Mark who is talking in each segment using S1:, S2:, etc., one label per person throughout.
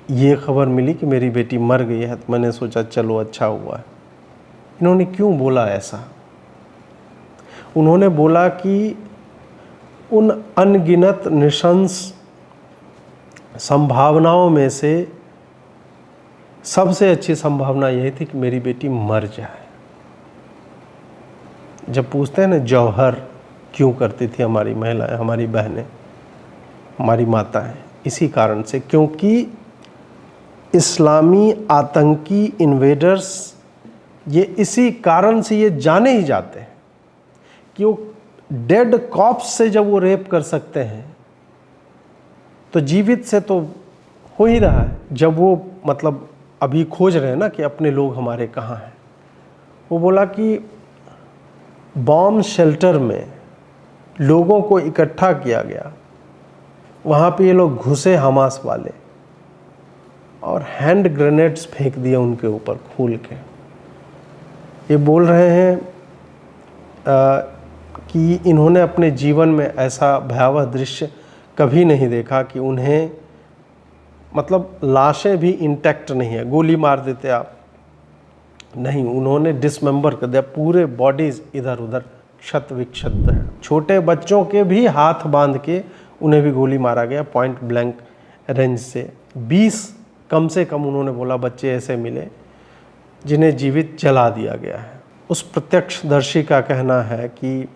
S1: ये खबर मिली कि मेरी बेटी मर गई है, तो मैंने सोचा चलो अच्छा हुआ है। इन्होंने क्यों बोला ऐसा? उन्होंने बोला कि उन अनगिनत नृशंस संभावनाओं में से सबसे अच्छी संभावना यही थी कि मेरी बेटी मर जाए। जब पूछते हैं ना जौहर क्यों करती थी हमारी महिलाएं, हमारी बहनें, हमारी माताएं, इसी कारण से, क्योंकि इस्लामी आतंकी इन्वेडर्स ये इसी कारण से ये जाने ही जाते हैं कि वो डेड कॉप्स से जब वो रेप कर सकते हैं तो जीवित से तो हो ही रहा है। जब वो मतलब अभी खोज रहे हैं ना कि अपने लोग हमारे कहाँ हैं, वो बोला कि बॉम्ब शेल्टर में लोगों को इकट्ठा किया गया, वहाँ पे ये लोग घुसे हमास वाले और हैंड ग्रेनेड्स फेंक दिए उनके ऊपर खोल के। ये बोल रहे हैं कि इन्होंने अपने जीवन में ऐसा भयावह दृश्य कभी नहीं देखा कि उन्हें मतलब लाशें भी इंटैक्ट नहीं है, गोली मार देते आप नहीं, उन्होंने डिसमेंबर कर दिया, पूरे बॉडीज इधर उधर क्षत विक्षत है। छोटे बच्चों के भी हाथ बांध के उन्हें भी गोली मारा गया पॉइंट ब्लैंक रेंज से। 20 कम से कम उन्होंने बोला बच्चे ऐसे मिले जिन्हें जीवित जला दिया गया है। उस प्रत्यक्षदर्शी का कहना है कि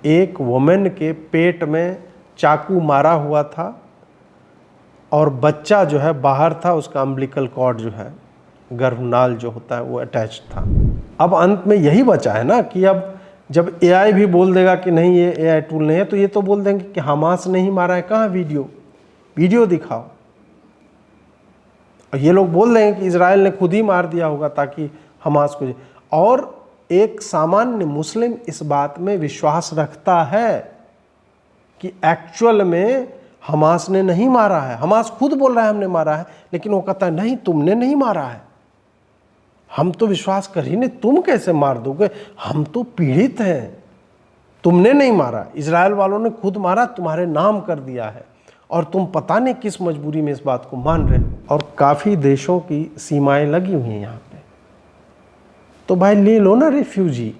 S1: एक वुमेन के पेट में चाकू मारा हुआ था और बच्चा जो है बाहर था, उसका अम्बिलिकल कॉर्ड जो है, गर्भनाल जो होता है, वो अटैच था। अब अंत में यही बचा है ना कि अब जब एआई भी बोल देगा कि नहीं ये एआई टूल नहीं है, तो ये तो बोल देंगे कि हमास ने ही मारा है। कहाँ वीडियो दिखाओ। और ये लोग बोल देंगे कि इजराइल ने खुद ही मार दिया होगा ताकि हमास को। और एक सामान्य मुस्लिम इस बात में विश्वास रखता है कि एक्चुअल में हमास ने नहीं मारा है। हमास खुद बोल रहा है हमने मारा है, लेकिन वो कहता है नहीं तुमने नहीं मारा है, हम तो विश्वास कर ही नहीं, तुम कैसे मार दोगे, हम तो पीड़ित हैं, तुमने नहीं मारा, इजराइल वालों ने खुद मारा, तुम्हारे नाम कर दिया है और तुम पता नहीं किस मजबूरी में इस बात को मान रहे हो। और काफ़ी देशों की सीमाएं लगी हुई हैं यहाँ पे, तो भाई ले लो ना रिफ्यूजी।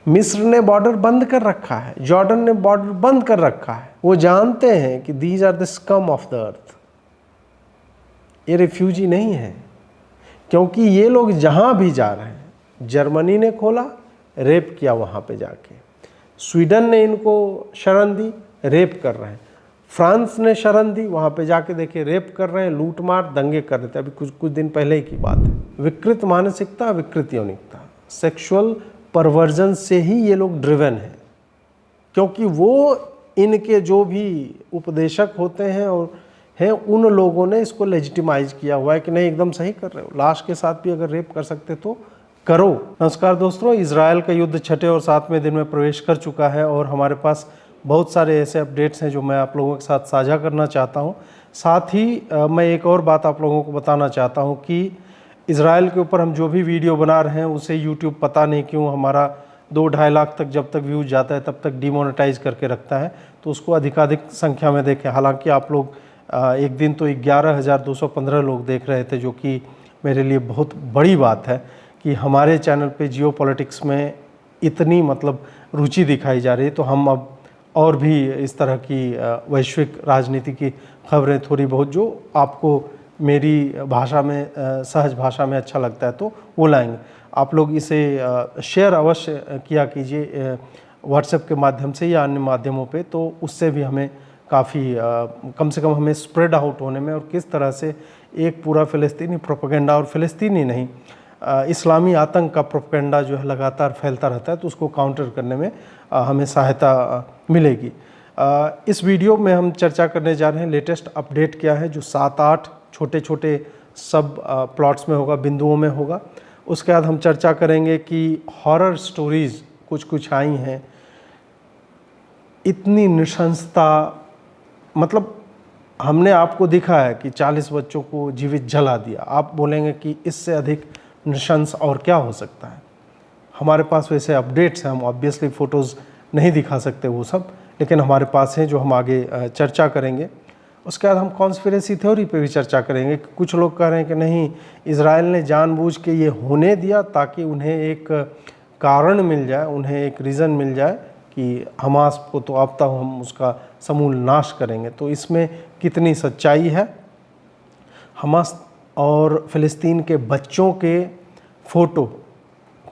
S1: मिस्र ने बॉर्डर बंद कर रखा है, जॉर्डन ने बॉर्डर बंद कर रखा है। वो जानते हैं कि these are the scum of the earth, ये रिफ्यूजी नहीं है। क्योंकि ये लोग जहाँ भी जा रहे हैं, जर्मनी ने खोला, रेप किया वहाँ पे जाके, स्वीडन ने इनको शरण दी, रेप कर रहे हैं, फ्रांस ने शरण दी, वहाँ पे जाके देखे रेप कर रहे हैं, लूट मार दंगे कर रहे थे। अभी कुछ दिन पहले ही की बात है। विकृत मानसिकता, विकृत यौनिकता, सेक्सुअल परवर्जन से ही ये लोग ड्रिवन हैं, क्योंकि वो इनके जो भी उपदेशक होते हैं और हैं, उन लोगों ने इसको लेजिटिमाइज किया हुआ है कि नहीं एकदम सही कर रहे हो, लाश के साथ भी अगर रेप कर सकते तो करो। नमस्कार दोस्तों, इजराइल का युद्ध 6ठे और 7वें दिन में प्रवेश कर चुका है और हमारे पास बहुत सारे ऐसे अपडेट्स हैं जो मैं आप लोगों के साथ साझा करना चाहता हूं। साथ ही मैं एक और बात आप लोगों को बताना चाहता हूं कि इजराइल के ऊपर हम जो भी वीडियो बना रहे हैं उसे यूट्यूब पता नहीं क्यों हमारा 2-2.5 लाख तक जब तक व्यूज जाता है तब तक डिमोनेटाइज करके रखता है, तो उसको अधिकाधिक संख्या में देखें। हालांकि आप लोग एक दिन तो 11,215 लोग देख रहे थे, जो कि मेरे लिए बहुत बड़ी बात है कि हमारे चैनल पे जियो पॉलिटिक्स में इतनी मतलब रुचि दिखाई जा रही है। तो हम अब और भी इस तरह की वैश्विक राजनीति की खबरें थोड़ी बहुत जो आपको मेरी भाषा में सहज भाषा में अच्छा लगता है तो वो लाएंगे। आप लोग इसे शेयर अवश्य किया कीजिए व्हाट्सएप के माध्यम से या अन्य माध्यमों पे, तो उससे भी हमें काफ़ी कम से कम हमें स्प्रेड आउट होने में और किस तरह से एक पूरा फ़िलिस्तीनी प्रोपेगेंडा, और फ़िलिस्तीनी नहीं इस्लामी आतंक का प्रोपेगेंडा जो है लगातार फैलता रहता है, तो उसको काउंटर करने में हमें सहायता मिलेगी। इस वीडियो में हम चर्चा करने जा रहे हैं लेटेस्ट अपडेट क्या है, जो 7-8 छोटे छोटे सब प्लॉट्स में होगा, बिंदुओं में होगा। उसके बाद हम चर्चा करेंगे कि हॉरर स्टोरीज़ कुछ आई हैं, इतनी नृशंसता, मतलब हमने आपको दिखा है कि 40 बच्चों को जीवित जला दिया। आप बोलेंगे कि इससे अधिक नृशंस और क्या हो सकता है। हमारे पास वैसे अपडेट्स हैं, हम ऑब्वियसली फ़ोटोज़ नहीं दिखा सकते वो सब, लेकिन हमारे पास हैं जो हम आगे चर्चा करेंगे। उसके बाद हम कॉन्स्पिरेसी थ्योरी पे भी चर्चा करेंगे। कुछ लोग कह रहे हैं कि नहीं, इजराइल ने जानबूझ के ये होने दिया ताकि उन्हें एक कारण मिल जाए, उन्हें एक रीज़न मिल जाए कि हमास को तो अब तक हम उसका समूल नाश करेंगे। तो इसमें कितनी सच्चाई है? हमास और फ़िलिस्तीन के बच्चों के फ़ोटो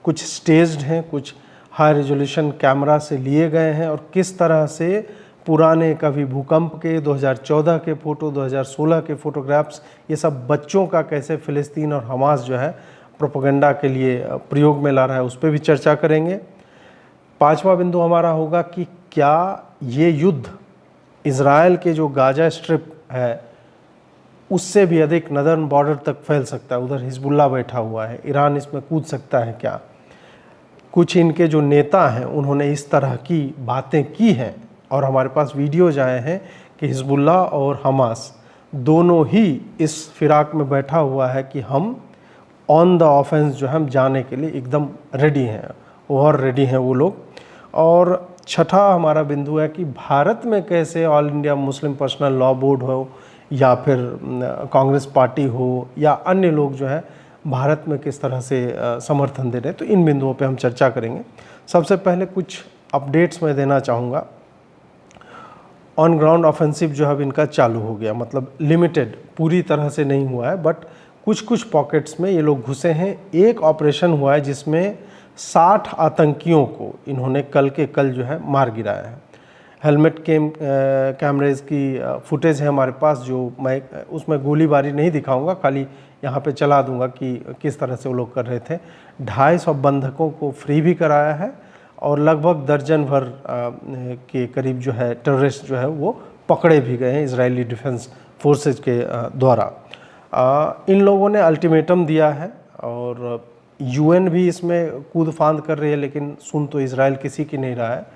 S1: कुछ स्टेज्ड हैं, कुछ हाई रेजोल्यूशन कैमरा से लिए गए हैं, और किस तरह से पुराने कभी भूकंप के 2014 के फ़ोटो, 2016 के फ़ोटोग्राफ्स, ये सब बच्चों का कैसे फ़िलिस्तीन और हमास जो है प्रोपेगेंडा के लिए प्रयोग में ला रहा है, उस पर भी चर्चा करेंगे। पांचवा बिंदु हमारा होगा कि क्या ये युद्ध इज़राइल के जो गाजा स्ट्रिप है उससे भी अधिक नदर्न बॉर्डर तक फैल सकता है, उधर हिजबुल्लाह बैठा हुआ है, ईरान इसमें कूद सकता है क्या? कुछ इनके जो नेता हैं उन्होंने इस तरह की बातें की हैं, और हमारे पास वीडियोज आए हैं कि हिजबुल्लाह और हमास दोनों ही इस फिराक में बैठा हुआ है कि हम ऑन द ऑफेंस जो है हम जाने के लिए एकदम रेडी हैं, और रेडी हैं वो लोग। और छठा हमारा बिंदु है कि भारत में कैसे all India Muslim personal law board हो या फिर कांग्रेस पार्टी हो या अन्य लोग जो है भारत में किस तरह से समर्थन दे रहे हैं, तो इन बिंदुओं पे हम चर्चा करेंगे। सबसे पहले कुछ अपडेट्स मैं देना चाहूँगा। ऑन ग्राउंड ऑफेंसिव जो है अब इनका चालू हो गया, मतलब लिमिटेड, पूरी तरह से नहीं हुआ है, बट कुछ कुछ पॉकेट्स में ये लोग घुसे हैं। एक ऑपरेशन हुआ है जिसमें 60 आतंकियों को इन्होंने कल के कल जो है मार गिराया है। हेलमेट कैमरेज की फुटेज है हमारे पास, जो मैं उसमें गोलीबारी नहीं दिखाऊंगा, खाली यहाँ पे चला दूंगा कि किस तरह से वो लोग कर रहे थे। 250 बंधकों को फ्री भी कराया है, और लगभग दर्जन भर के करीब जो है टेररिस्ट जो है वो पकड़े भी गए हैं इजरायली डिफेंस फोर्सेज के द्वारा। इन लोगों ने अल्टीमेटम दिया है, और यूएन भी इसमें कूद फांद कर रही है, लेकिन सुन तो इजराइल किसी की नहीं रहा है।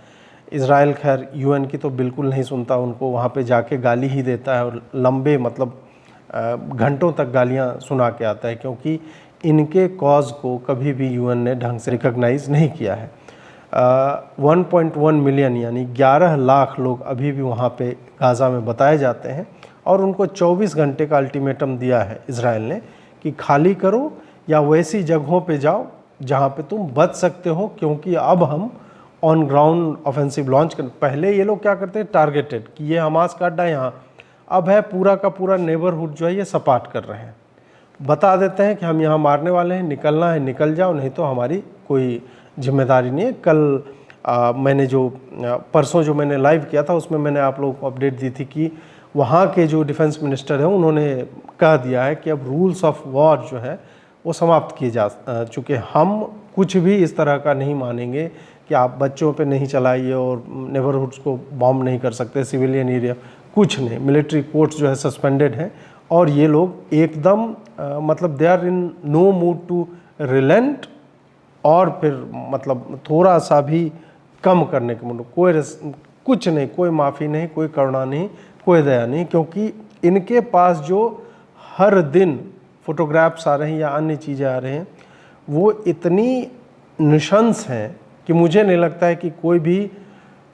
S1: इजराइल खैर यूएन की तो बिल्कुल नहीं सुनता, उनको वहाँ पे जाके गाली ही देता है, और लंबे मतलब घंटों तक गालियाँ सुना के आता है, क्योंकि इनके कॉज को कभी भी यूएन ने ढंग से रिकॉग्नाइज नहीं किया है। 1.1 मिलियन यानी 11 लाख लोग अभी भी वहाँ पे गाज़ा में बताए जाते हैं, और उनको 24 घंटे का अल्टीमेटम दिया है इजराइल ने कि खाली करो या वैसी जगहों पे जाओ जहाँ पे तुम बच सकते हो, क्योंकि अब हम ऑन ग्राउंड ऑफेंसिव लॉन्च कर। पहले ये लोग क्या करते हैं, टारगेटेड कि ये हमास का अड्डा यहाँ, अब है पूरा का पूरा नेबरहुड जो है ये सपाट कर रहे हैं, बता देते हैं कि हम यहाँ मारने वाले हैं, निकलना है निकल जाओ, नहीं तो हमारी कोई जिम्मेदारी नहीं है। कल मैंने जो परसों जो मैंने लाइव किया था उसमें मैंने आप लोगों को अपडेट दी थी कि वहाँ के जो डिफेंस मिनिस्टर हैं उन्होंने कह दिया है कि अब रूल्स ऑफ वॉर जो है वो समाप्त किए जा चुके। हम कुछ भी इस तरह का नहीं मानेंगे कि आप बच्चों पे नहीं चलाइए और नेबरहुड्स को बॉम्ब नहीं कर सकते, सिविलियन एरिया कुछ नहीं। मिलिट्री कोर्ट्स जो है सस्पेंडेड हैं, और ये लोग एकदम मतलब they are in no mood to relent, और फिर मतलब थोड़ा सा भी कम करने के मतलब कुछ नहीं, कोई माफ़ी नहीं, कोई करुणा नहीं, कोई दया नहीं, क्योंकि इनके पास जो हर दिन फोटोग्राफ्स आ रहे हैं या अन्य चीज़ें आ रहे हैं वो इतनी निशंस हैं कि मुझे नहीं लगता है कि कोई भी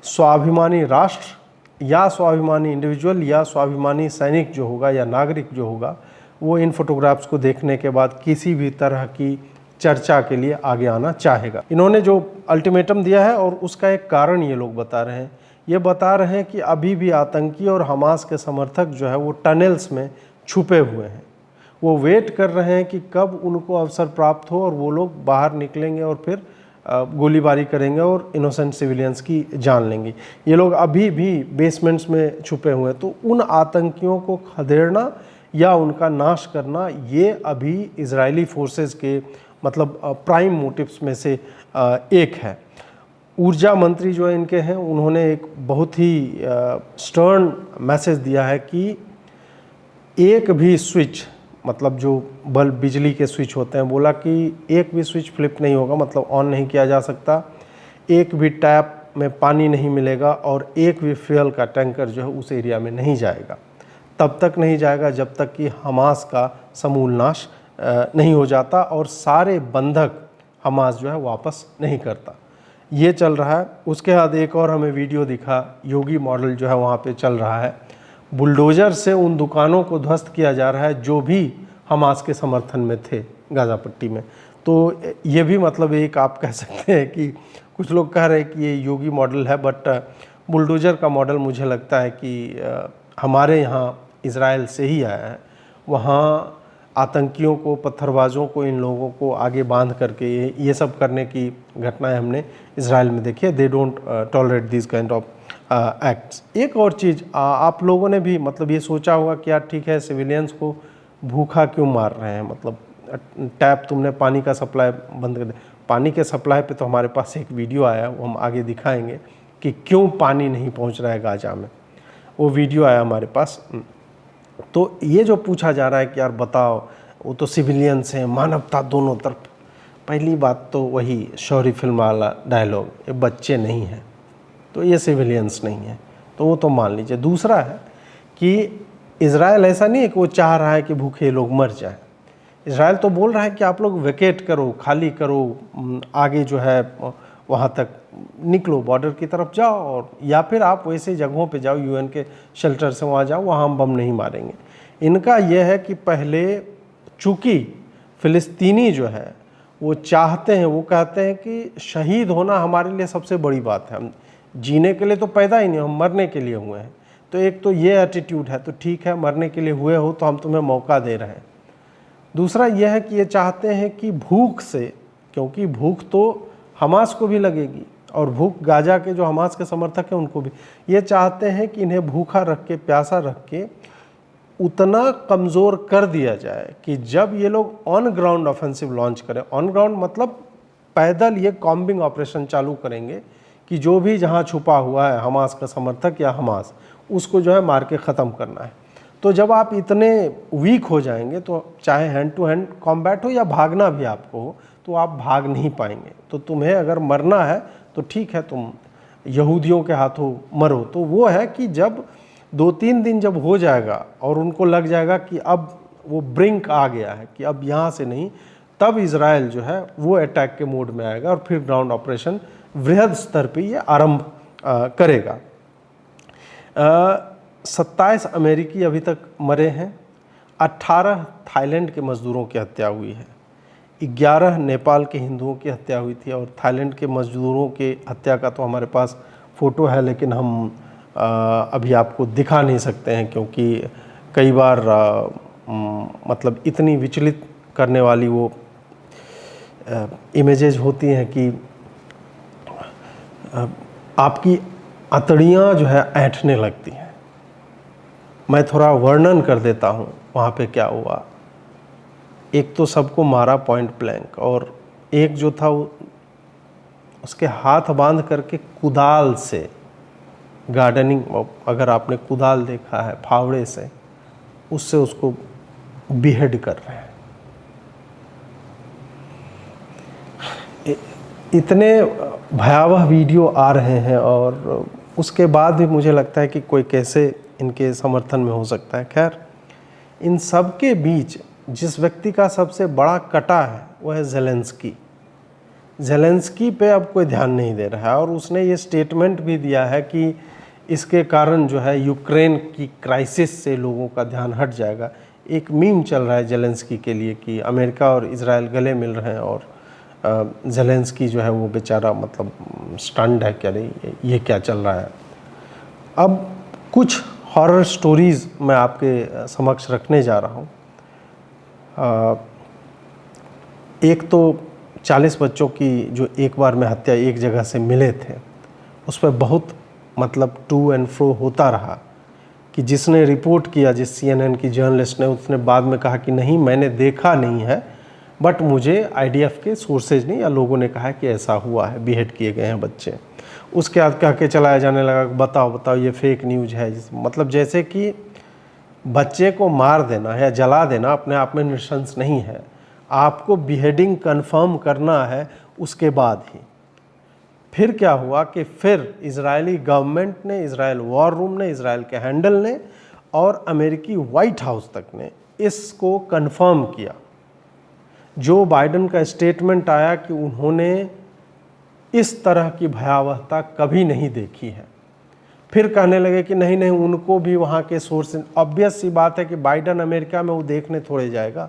S1: स्वाभिमानी राष्ट्र या स्वाभिमानी इंडिविजुअल या स्वाभिमानी सैनिक जो होगा या नागरिक जो होगा वो इन फोटोग्राफ्स को देखने के बाद किसी भी तरह की चर्चा के लिए आगे आना चाहेगा। इन्होंने जो अल्टीमेटम दिया है और उसका एक कारण ये लोग बता रहे हैं, ये बता रहे हैं कि अभी भी आतंकी और हमास के समर्थक जो है वो टनल्स में छुपे हुए हैं, वो वेट कर रहे हैं कि कब उनको अवसर प्राप्त हो और वो लोग बाहर निकलेंगे और फिर गोलीबारी करेंगे और इनोसेंट सिविलियंस की जान लेंगे। ये लोग अभी भी बेसमेंट्स में छुपे हुए हैं, तो उन आतंकियों को खदेड़ना या उनका नाश करना ये अभी इजरायली फोर्सेस के मतलब प्राइम मोटिव्स में से एक है। ऊर्जा मंत्री जो है इनके हैं, उन्होंने एक बहुत ही स्टर्न मैसेज दिया है कि एक भी स्विच, मतलब जो बल्ब बिजली के स्विच होते हैं, बोला कि एक भी स्विच फ्लिप नहीं होगा, मतलब ऑन नहीं किया जा सकता, एक भी टैप में पानी नहीं मिलेगा और एक भी फ्यूल का टैंकर जो है उस एरिया में नहीं जाएगा। तब तक नहीं जाएगा जब तक कि हमास का समूल नाश नहीं हो जाता और सारे बंधक हमास जो है वापस नहीं करता। ये चल रहा है। उसके बाद एक और हमें वीडियो दिखा, योगी मॉडल जो है वहाँ पे चल रहा है। बुलडोज़र से उन दुकानों को ध्वस्त किया जा रहा है जो भी हमास के समर्थन में थे गाज़ा पट्टी में। तो ये भी मतलब एक आप कह सकते हैं कि कुछ लोग कह रहे हैं कि ये योगी मॉडल है, बट बुलडोज़र का मॉडल मुझे लगता है कि हमारे यहाँ इज़राइल से ही आया है। वहाँ आतंकियों को, पत्थरबाजों को, इन लोगों को आगे बांध करके ये सब करने की घटनाएं हमने इज़राइल में देखी है। They don't tolerate this kind of acts. एक और चीज़ आप लोगों ने भी मतलब ये सोचा होगा कि यार ठीक है, सिविलियंस को भूखा क्यों मार रहे हैं, मतलब टैप तुमने पानी का सप्लाई बंद कर दिया। पानी के सप्लाई पे तो हमारे पास एक वीडियो आया, वो हम आगे दिखाएंगे कि क्यों पानी नहीं पहुंच रहा है गाजा में, वो वीडियो आया हमारे पास। तो ये जो पूछा जा रहा है कि यार बताओ, वो तो सिविलियंस हैं, मानवता दोनों तरफ। पहली बात तो वही शौर्य फिल्म वाला डायलॉग, ये बच्चे नहीं हैं तो ये सिविलियंस नहीं है, तो वो तो मान लीजिए। दूसरा है कि इज़राइल ऐसा नहीं है कि वो चाह रहा है कि भूखे लोग मर जाएं। इज़राइल तो बोल रहा है कि आप लोग वेकेट करो, खाली करो, आगे जो है वहाँ तक निकलो, बॉर्डर की तरफ जाओ, और या फिर आप वैसे जगहों पे जाओ, यूएन के शेल्टर से वहाँ जाओ, वहाँ हम बम नहीं मारेंगे। इनका यह है कि पहले चूँकि फ़िलिस्तीनी जो है वो चाहते हैं, वो कहते हैं कि शहीद होना हमारे लिए सबसे बड़ी बात है, हम जीने के लिए तो पैदा ही नहीं, हम मरने के लिए हुए हैं। तो एक तो ये एटीट्यूड है, तो ठीक है, मरने के लिए हुए हो तो हम तुम्हें मौका दे रहे हैं। दूसरा यह है कि ये चाहते हैं कि भूख से, क्योंकि भूख तो हमास को भी लगेगी और भूख गाजा के जो हमास के समर्थक हैं उनको भी, ये चाहते हैं कि इन्हें भूखा रख के, प्यासा रख के उतना कमज़ोर कर दिया जाए कि जब ये लोग ऑन ग्राउंड ऑफेंसिव लॉन्च करें, ऑन ग्राउंड मतलब पैदल ये कॉम्बिंग ऑपरेशन चालू करेंगे कि जो भी जहाँ छुपा हुआ है हमास का समर्थक या हमास, उसको जो है मार के ख़त्म करना है। तो जब आप इतने वीक हो जाएंगे तो चाहे हैंड टू हैंड कॉम्बैट हो या भागना भी आपको हो, तो आप भाग नहीं पाएंगे। तो तुम्हें अगर मरना है तो ठीक है, तुम यहूदियों के हाथों मरो। तो वो है कि जब 2-3 दिन जब हो जाएगा और उनको लग जाएगा कि अब वो ब्रिंक आ गया है कि अब यहाँ से नहीं, तब इज़राइल जो है वो अटैक के मोड में आएगा और फिर ग्राउंड ऑपरेशन वृहद स्तर पे ये आरंभ करेगा। 27 अमेरिकी अभी तक मरे हैं, 18 थाईलैंड के मज़दूरों की हत्या हुई है, 11 नेपाल के हिंदुओं की हत्या हुई थी, और थाईलैंड के मज़दूरों के हत्या का तो हमारे पास फ़ोटो है, लेकिन हम अभी आपको दिखा नहीं सकते हैं क्योंकि कई बार मतलब इतनी विचलित करने वाली वो इमेजेस होती हैं कि आपकी अतड़ियाँ जो है ऐंठने लगती हैं। मैं थोड़ा वर्णन कर देता हूँ वहाँ पे क्या हुआ। एक तो सबको मारा पॉइंट ब्लैंक, और एक जो था उसके हाथ बांध करके कुदाल से गार्डनिंग, अगर आपने कुदाल देखा है, फावड़े से उससे उसको बिहेड कर रहे हैं। इतने भयावह वीडियो आ रहे हैं और उसके बाद भी मुझे लगता है कि कोई कैसे इनके समर्थन में हो सकता है। खैर, इन सब के बीच जिस व्यक्ति का सबसे बड़ा कटा है वो है ज़ेलेंस्की। ज़ेलेंस्की पे अब कोई ध्यान नहीं दे रहा है, और उसने ये स्टेटमेंट भी दिया है कि इसके कारण जो है यूक्रेन की क्राइसिस से लोगों का ध्यान हट जाएगा। एक मीम चल रहा है ज़ेलेंस्की के लिए कि अमेरिका और इज़राइल गले मिल रहे हैं और ज़ेलेंस्की जो है वो बेचारा मतलब स्टन्ड है, क्या नहीं ये क्या चल रहा है। अब कुछ हॉरर स्टोरीज़ मैं आपके समक्ष रखने जा रहा हूँ। एक तो 40 बच्चों की जो एक बार में हत्या एक जगह से मिले थे, उस पर बहुत मतलब टू एंड फ्रो होता रहा कि जिसने रिपोर्ट किया, जिस CNN की जर्नलिस्ट ने, उसने बाद में कहा कि नहीं मैंने देखा नहीं है, बट मुझे IDF के सोर्सेज ने या लोगों ने कहा कि ऐसा हुआ है, बीहेड किए गए हैं बच्चे। उसके बाद कह के चलाया जाने लगा बताओ बताओ ये फेक न्यूज़ है। मतलब जैसे कि बच्चे को मार देना या जला देना अपने आप में नृशंस नहीं है, आपको बीहेडिंग कंफर्म करना है उसके बाद ही। फिर क्या हुआ कि फिर इजरायली गवर्नमेंट ने, इजराइल वॉर रूम ने, इजराइल के हैंडल ने और अमेरिकी वाइट हाउस तक ने इसको कंफर्म किया। जो बाइडेन का स्टेटमेंट आया कि उन्होंने इस तरह की भयावहता कभी नहीं देखी है। फिर कहने लगे कि नहीं नहीं, उनको भी वहाँ के सोर्स, ऑब्वियस सी बात है कि बाइडन अमेरिका में वो देखने थोड़े जाएगा।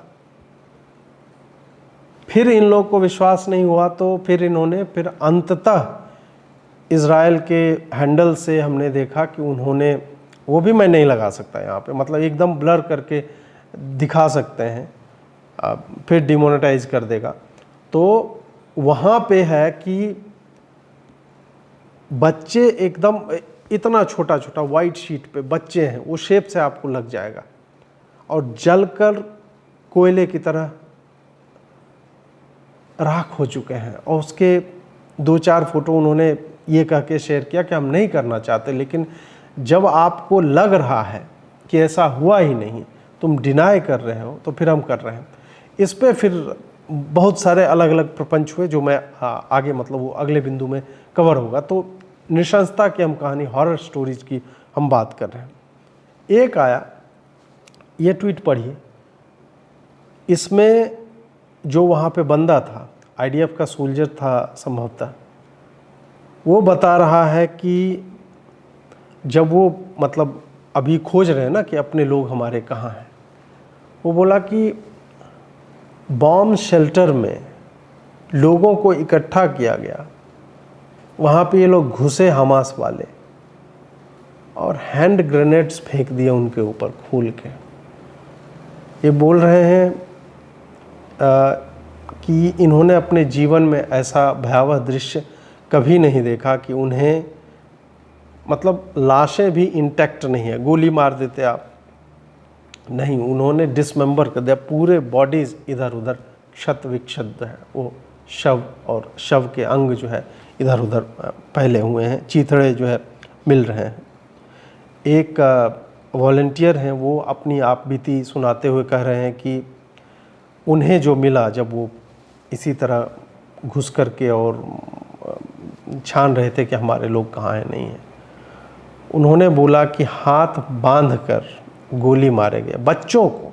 S1: फिर इन लोगों को विश्वास नहीं हुआ तो फिर इन्होंने फिर अंततः इज़राइल के हैंडल से हमने देखा कि उन्होंने, वो भी मैं नहीं लगा सकता यहाँ पे, मतलब एकदम ब्लर करके दिखा सकते हैं, फिर डिमोनेटाइज कर देगा। तो वहाँ पे है कि बच्चे एकदम इतना छोटा छोटा वाइट शीट पे बच्चे हैं, वो शेप से आपको लग जाएगा, और जलकर कोयले की तरह राख हो चुके हैं। और उसके 2-4 फोटो उन्होंने ये कह के शेयर किया कि हम नहीं करना चाहते, लेकिन जब आपको लग रहा है कि ऐसा हुआ ही नहीं, तुम डिनाई कर रहे हो, तो फिर हम कर रहे हैं। इस पे फिर बहुत सारे अलग अलग प्रपंच हुए जो मैं आगे, मतलब वो अगले बिंदु में कवर होगा। तो नृशंसता की हम कहानी, हॉरर स्टोरीज की हम बात कर रहे हैं। एक आया, ये ट्वीट पढ़िए, इसमें जो वहाँ पे बंदा था, आईडीएफ का सोल्जर था संभवतः, वो बता रहा है कि जब वो, मतलब अभी खोज रहे हैं ना कि अपने लोग हमारे कहाँ हैं, वो बोला कि बॉम्ब शेल्टर में लोगों को इकट्ठा किया गया, वहाँ पे ये लोग घुसे हमास वाले, और हैंड ग्रेनेड्स फेंक दिए उनके ऊपर खोल के। ये बोल रहे हैं कि इन्होंने अपने जीवन में ऐसा भयावह दृश्य कभी नहीं देखा कि उन्हें, मतलब लाशें भी इंटैक्ट नहीं है, गोली मार देते आप नहीं, उन्होंने डिसमेंबर कर दिया, पूरे बॉडीज इधर उधर क्षत विक्षत है, वो शव और शव के अंग जो है इधर उधर फैले हुए हैं, चीथड़े जो है मिल रहे हैं। एक वॉलंटियर हैं, वो अपनी आप बीती सुनाते हुए कह रहे हैं कि उन्हें जो मिला जब वो इसी तरह घुस कर के और छान रहे थे कि हमारे लोग कहाँ हैं नहीं हैं, उन्होंने बोला कि हाथ बांध कर गोली मारे गए, बच्चों को,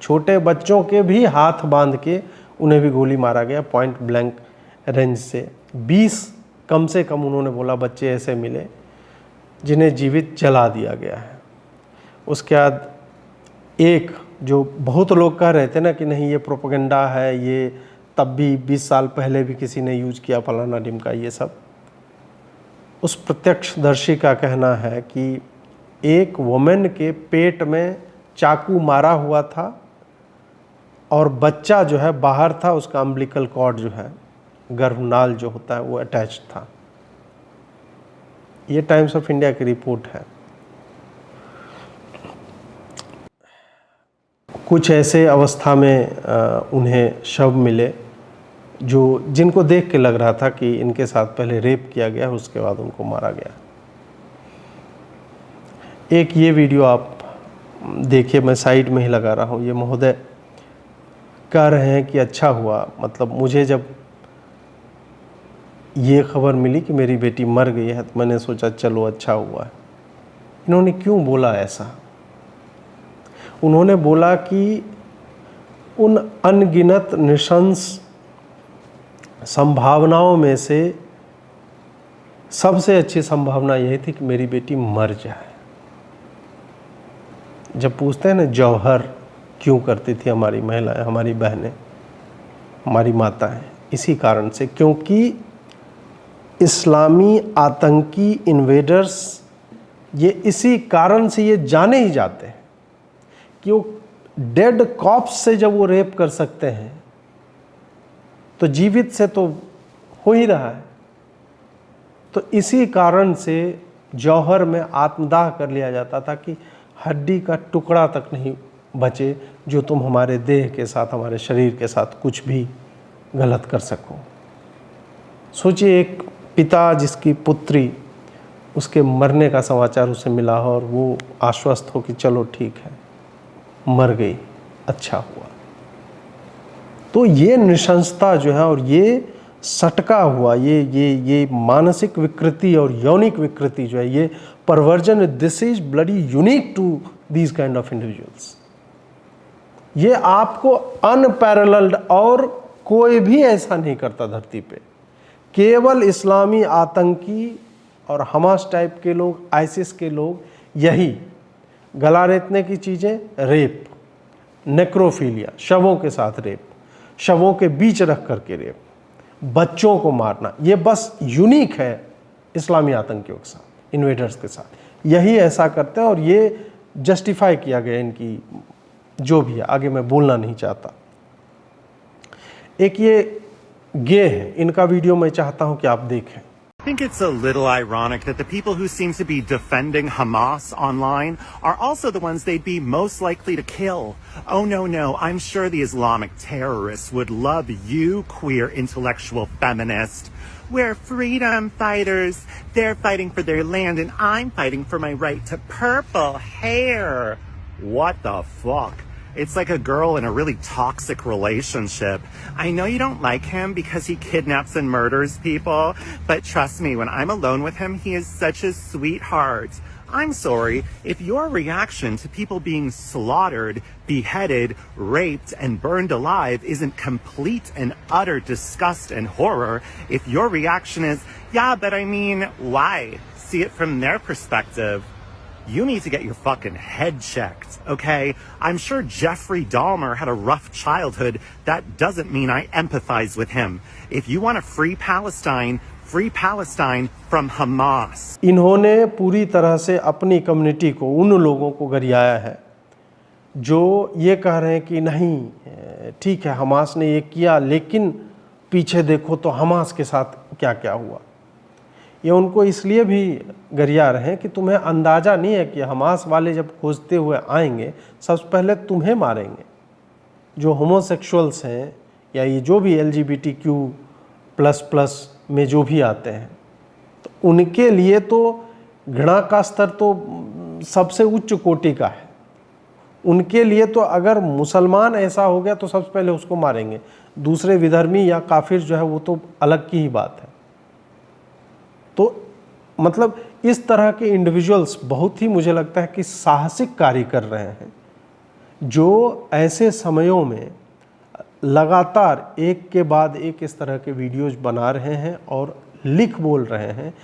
S1: छोटे बच्चों के भी हाथ बांध के उन्हें भी गोली मारा गया पॉइंट ब्लैंक रेंज से। 20 कम से कम उन्होंने बोला बच्चे ऐसे मिले जिन्हें जीवित जला दिया गया है। उसके बाद एक, जो बहुत लोग कह रहे थे ना कि नहीं ये प्रोपेगेंडा है, ये तब भी 20 साल पहले भी किसी ने यूज किया फलाना ढिमका, ये सब, उस प्रत्यक्षदर्शी का कहना है कि एक वुमेन के पेट में चाकू मारा हुआ था और बच्चा जो है बाहर था, उसका अम्बिलिकल कॉर्ड जो है, गर्भनाल जो होता है, वो अटैच था। ये टाइम्स ऑफ इंडिया की रिपोर्ट है। कुछ ऐसे अवस्था में उन्हें शव मिले जो, जिनको देख के लग रहा था कि इनके साथ पहले रेप किया गया, उसके बाद उनको मारा गया। एक ये वीडियो आप देखिए, मैं साइड में ही लगा रहा हूँ। ये महोदय कह रहे हैं कि अच्छा हुआ, मतलब मुझे जब ये खबर मिली कि मेरी बेटी मर गई है तो मैंने सोचा चलो अच्छा हुआ है। इन्होंने क्यों बोला ऐसा? उन्होंने बोला कि उन अनगिनत नृशंस संभावनाओं में से सबसे अच्छी संभावना यही थी कि मेरी बेटी मर जाए। जब पूछते हैं ना जौहर क्यों करती थी हमारी महिलाएं, हमारी बहनें, हमारी माताएं, इसी कारण से, क्योंकि इस्लामी आतंकी इन्वेडर्स ये इसी कारण से ये जाने ही जाते हैं कि वो डेड कॉप्स से जब वो रेप कर सकते हैं तो जीवित से तो हो ही रहा है। तो इसी कारण से जौहर में आत्मदाह कर लिया जाता था कि हड्डी का टुकड़ा तक नहीं बचे जो तुम हमारे देह के साथ, हमारे शरीर के साथ कुछ भी गलत कर सको। सोचिए एक पिता जिसकी पुत्री, उसके मरने का समाचार उसे मिला हो और वो आश्वस्त हो कि चलो ठीक है, मर गई, अच्छा हुआ। तो ये नृशंसता जो है और ये सटका हुआ, ये मानसिक विकृति और यौनिक विकृति जो है, ये perversion, this is bloody unique to these kind of individuals. ये आपको अनपैरेलल्ड, और कोई भी ऐसा नहीं करता धरती पे। केवल इस्लामी आतंकी और हमास टाइप के लोग, आइसिस के लोग, यही गला रेतने की चीज़ें, रेप, नेक्रोफीलिया, शवों के साथ रेप, शवों के बीच रख करके रेप, बच्चों को मारना, ये बस यूनिक है इस्लामी आतंकियों के साथ, इन्वेडर्स के साथ। यही ऐसा करते हैं और ये जस्टिफाई किया गया इनकी जो भी है, आगे मैं बोलना नहीं चाहता। एक ये गे है, इनका वीडियो मैं चाहता हूं कि आप देखें।
S2: I think it's a little ironic that the people who seem to be defending Hamas online are also the ones they'd be most likely to kill. Oh, no, I'm sure the Islamic terrorists would love you, queer intellectual feminist. We're freedom fighters. They're fighting for their land and I'm fighting for my right to purple hair. What the fuck? It's like a girl in a really toxic relationship. I know you don't like him because he kidnaps and murders people, but trust me, when I'm alone with him, he is such a sweetheart. I'm sorry, if your reaction to people being slaughtered, beheaded, raped, and burned alive isn't complete and utter disgust and horror, if your reaction is, yeah, but I mean, why? See it from their perspective. You need to get your fucking head checked, okay? I'm sure Jeffrey Dahmer had a rough childhood. That doesn't mean I empathize with him. If you want to free Palestine from Hamas.
S1: इन्होंने पूरी तरह से अपनी community को, उन लोगों को गरियाया है जो ये कह रहे हैं कि नहीं ठीक है हमास ने ये किया, लेकिन पीछे देखो तो हमास के साथ क्या क्या हुआ। ये उनको इसलिए भी गरिया रहे हैं कि तुम्हें अंदाज़ा नहीं है कि हमास वाले जब खोजते हुए आएंगे सबसे पहले तुम्हें मारेंगे। जो होमोसेक्सुअल्स हैं या ये जो भी LGBTQ++ में जो भी आते हैं, तो उनके लिए तो घृणा का स्तर तो सबसे उच्च कोटि का है। उनके लिए तो अगर मुसलमान ऐसा हो गया तो सबसे पहले उसको मारेंगे, दूसरे विधर्मी या काफिर जो है वो तो अलग की ही बात है। तो मतलब इस तरह के इंडिविजुअल्स बहुत ही, मुझे लगता है कि साहसिक कार्य कर रहे हैं, जो ऐसे समयों में लगातार एक के बाद एक इस तरह के वीडियोज बना रहे हैं और लिख बोल रहे हैं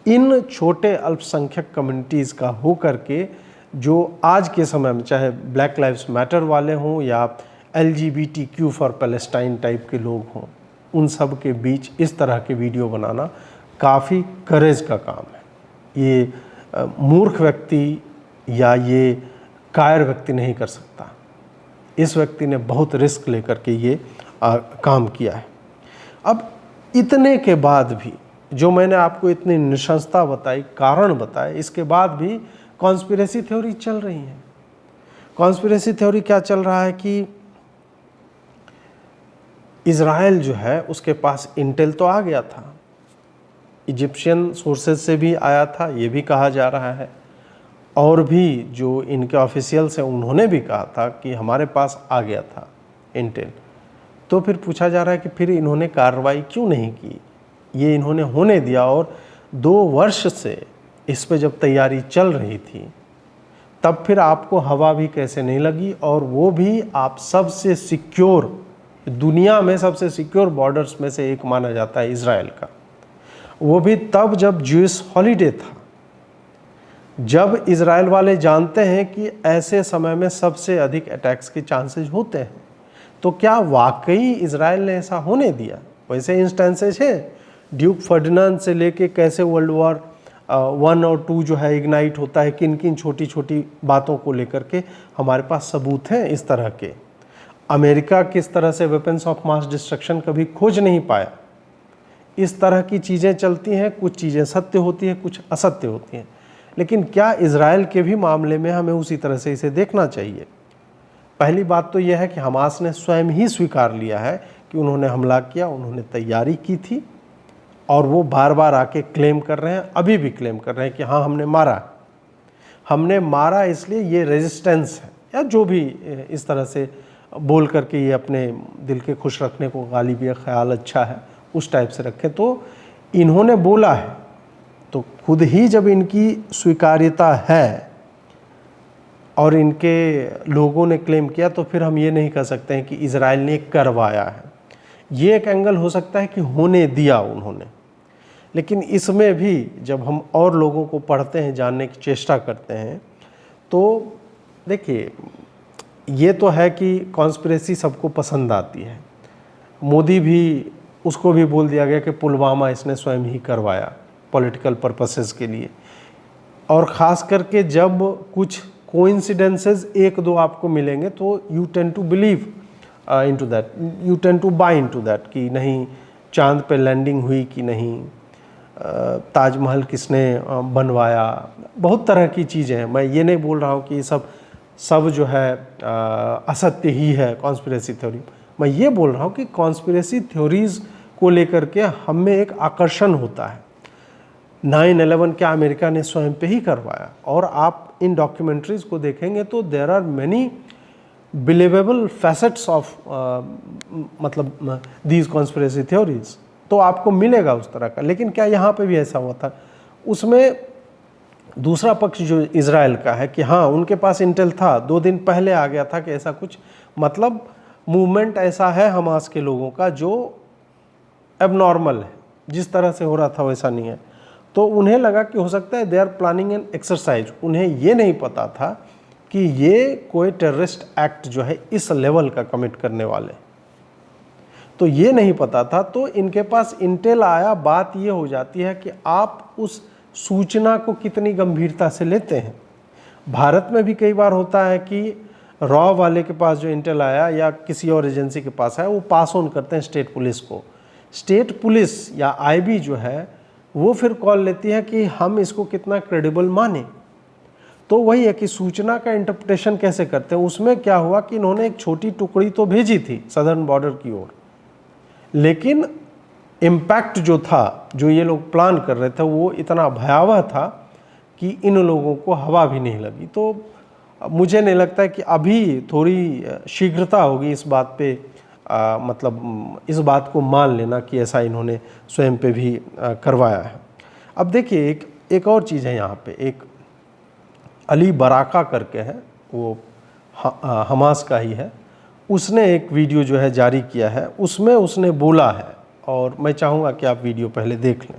S1: इन छोटे अल्पसंख्यक कम्युनिटीज़ का हो करके, जो आज के समय में चाहे ब्लैक लाइव्स मैटर वाले हों या LGBTQ फॉर पैलेस्टाइन टाइप के लोग हों, उन सब के बीच इस तरह के वीडियो बनाना काफ़ी करेज का काम है। ये मूर्ख व्यक्ति या ये कायर व्यक्ति नहीं कर सकता। इस व्यक्ति ने बहुत रिस्क लेकर के ये काम किया है। अब इतने के बाद भी, जो मैंने आपको इतनी निशंसता बताई, कारण बताए, इसके बाद भी कॉन्स्पिरेसी थ्योरी चल रही है। कॉन्स्पिरेसी थ्योरी क्या चल रहा है कि इज़राइल जो है उसके पास इंटेल तो आ गया था, इजिप्शियन सोर्सेज से भी आया था, ये भी कहा जा रहा है, और भी जो इनके ऑफिशियल्स हैं उन्होंने भी कहा था कि हमारे पास आ गया था इंटेल। तो फिर पूछा जा रहा है कि फिर इन्होंने कार्रवाई क्यों नहीं की, ये इन्होंने होने दिया। और 2 वर्ष से इस पे जब तैयारी चल रही थी तब फिर आपको हवा भी कैसे नहीं लगी, और वो भी आप सबसे सिक्योर, दुनिया में सबसे सिक्योर बॉर्डर्स में से एक माना जाता है इज़राइल का, वो भी तब जब ज्यूइश हॉलीडे था, जब इज़राइल वाले जानते हैं कि ऐसे समय में सबसे अधिक अटैक्स के चांसेस होते हैं। तो क्या वाकई इज़राइल ने ऐसा होने दिया? वैसे इंस्टेंसेस हैं, ड्यूक फर्डिनांड से लेके कैसे वर्ल्ड वॉर 1 और 2 जो है इग्नाइट होता है, किन किन छोटी छोटी बातों को लेकर के हमारे पास सबूत हैं इस तरह के। अमेरिका किस तरह से वेपन्स ऑफ मास डिस्ट्रक्शन कभी खोज नहीं पाया। इस तरह की चीज़ें चलती हैं, कुछ चीज़ें सत्य होती हैं, कुछ असत्य होती हैं। लेकिन क्या इज़राइल के भी मामले में हमें उसी तरह से इसे देखना चाहिए? पहली बात तो यह है कि हमास ने स्वयं ही स्वीकार लिया है कि उन्होंने हमला किया, उन्होंने तैयारी की थी, और वो बार बार आके क्लेम कर रहे हैं, अभी भी क्लेम कर रहे हैं कि हाँ हमने मारा इसलिए ये रेजिस्टेंस है, या जो भी इस तरह से बोल करके ये अपने दिल के खुश रखने को, गालिब ये ख्याल अच्छा है उस टाइप से रखें। तो इन्होंने बोला है, तो खुद ही जब इनकी स्वीकार्यता है और इनके लोगों ने क्लेम किया, तो फिर हम ये नहीं कह सकते हैं कि इज़राइल ने करवाया है। ये एक एंगल हो सकता है कि होने दिया उन्होंने, लेकिन इसमें भी जब हम और लोगों को पढ़ते हैं, जानने की चेष्टा करते हैं, तो देखिए ये तो है कि कॉन्स्पिरेसी सबको पसंद आती है। मोदी भी, उसको भी बोल दिया गया कि पुलवामा इसने स्वयं ही करवाया पॉलिटिकल पर्पसेस के लिए। और ख़ास करके जब कुछ कोइंसिडेंसेस एक दो आपको मिलेंगे तो you tend to believe into that, you tend to buy into that कि नहीं चांद पे लैंडिंग हुई कि नहीं, ताजमहल किसने बनवाया, बहुत तरह की चीज़ें हैं। मैं ये नहीं बोल रहा हूँ कि ये सब जो है असत्य ही है कॉन्स्पिरेसी थ्योरी। मैं ये बोल रहा हूँ कि कॉन्स्पिरेसी थ्योरीज़ को लेकर के हम में एक आकर्षण होता है। 9/11 क्या अमेरिका ने स्वयं पे ही करवाया? और आप इन डॉक्यूमेंट्रीज़ को देखेंगे तो there are many believable facets of मतलब दीज कॉन्स्पिरेसी थ्योरीज, तो आपको मिलेगा उस तरह का। लेकिन क्या यहाँ पे भी ऐसा हुआ था? उसमें दूसरा पक्ष जो इजराइल का है कि हाँ उनके पास इंटेल था, 2 दिन पहले आ गया था कि ऐसा कुछ, मतलब मूवमेंट ऐसा है हमास के लोगों का जो एबनॉर्मल है, जिस तरह से हो रहा था वैसा नहीं है। तो उन्हें लगा कि हो सकता है they are planning an exercise. उन्हें ये नहीं पता था कि ये कोई टेररिस्ट एक्ट जो है इस लेवल का कमिट करने वाले, तो ये नहीं पता था। तो इनके पास इंटेल आया। बात ये हो जाती है कि आप उस सूचना को कितनी गंभीरता से लेते हैं। भारत में भी कई बार होता है कि रॉ वाले के पास जो इंटेल आया या किसी और एजेंसी के पास आया, वो पास ऑन करते हैं स्टेट पुलिस को। स्टेट पुलिस या आईबी जो है वो फिर कॉल लेती है कि हम इसको कितना क्रेडिबल माने। तो वही है कि सूचना का इंटरप्रिटेशन कैसे करते हैं। उसमें क्या हुआ कि इन्होंने एक छोटी टुकड़ी तो भेजी थी सदर्न बॉर्डर की ओर, लेकिन इम्पैक्ट जो था, जो ये लोग प्लान कर रहे थे, वो इतना भयावह था कि इन लोगों को हवा भी नहीं लगी। तो मुझे नहीं लगता है कि अभी थोड़ी शीघ्रता होगी इस बात पे, मतलब इस बात को मान लेना कि ऐसा इन्होंने स्वयं पे भी करवाया है। अब देखिए एक और चीज़ है यहाँ पे, एक अली बराका करके है, वो हमास का ही है। उसने एक वीडियो जो है जारी किया है, उसमें उसने बोला है, और मैं चाहूँगा कि आप वीडियो पहले देख लें।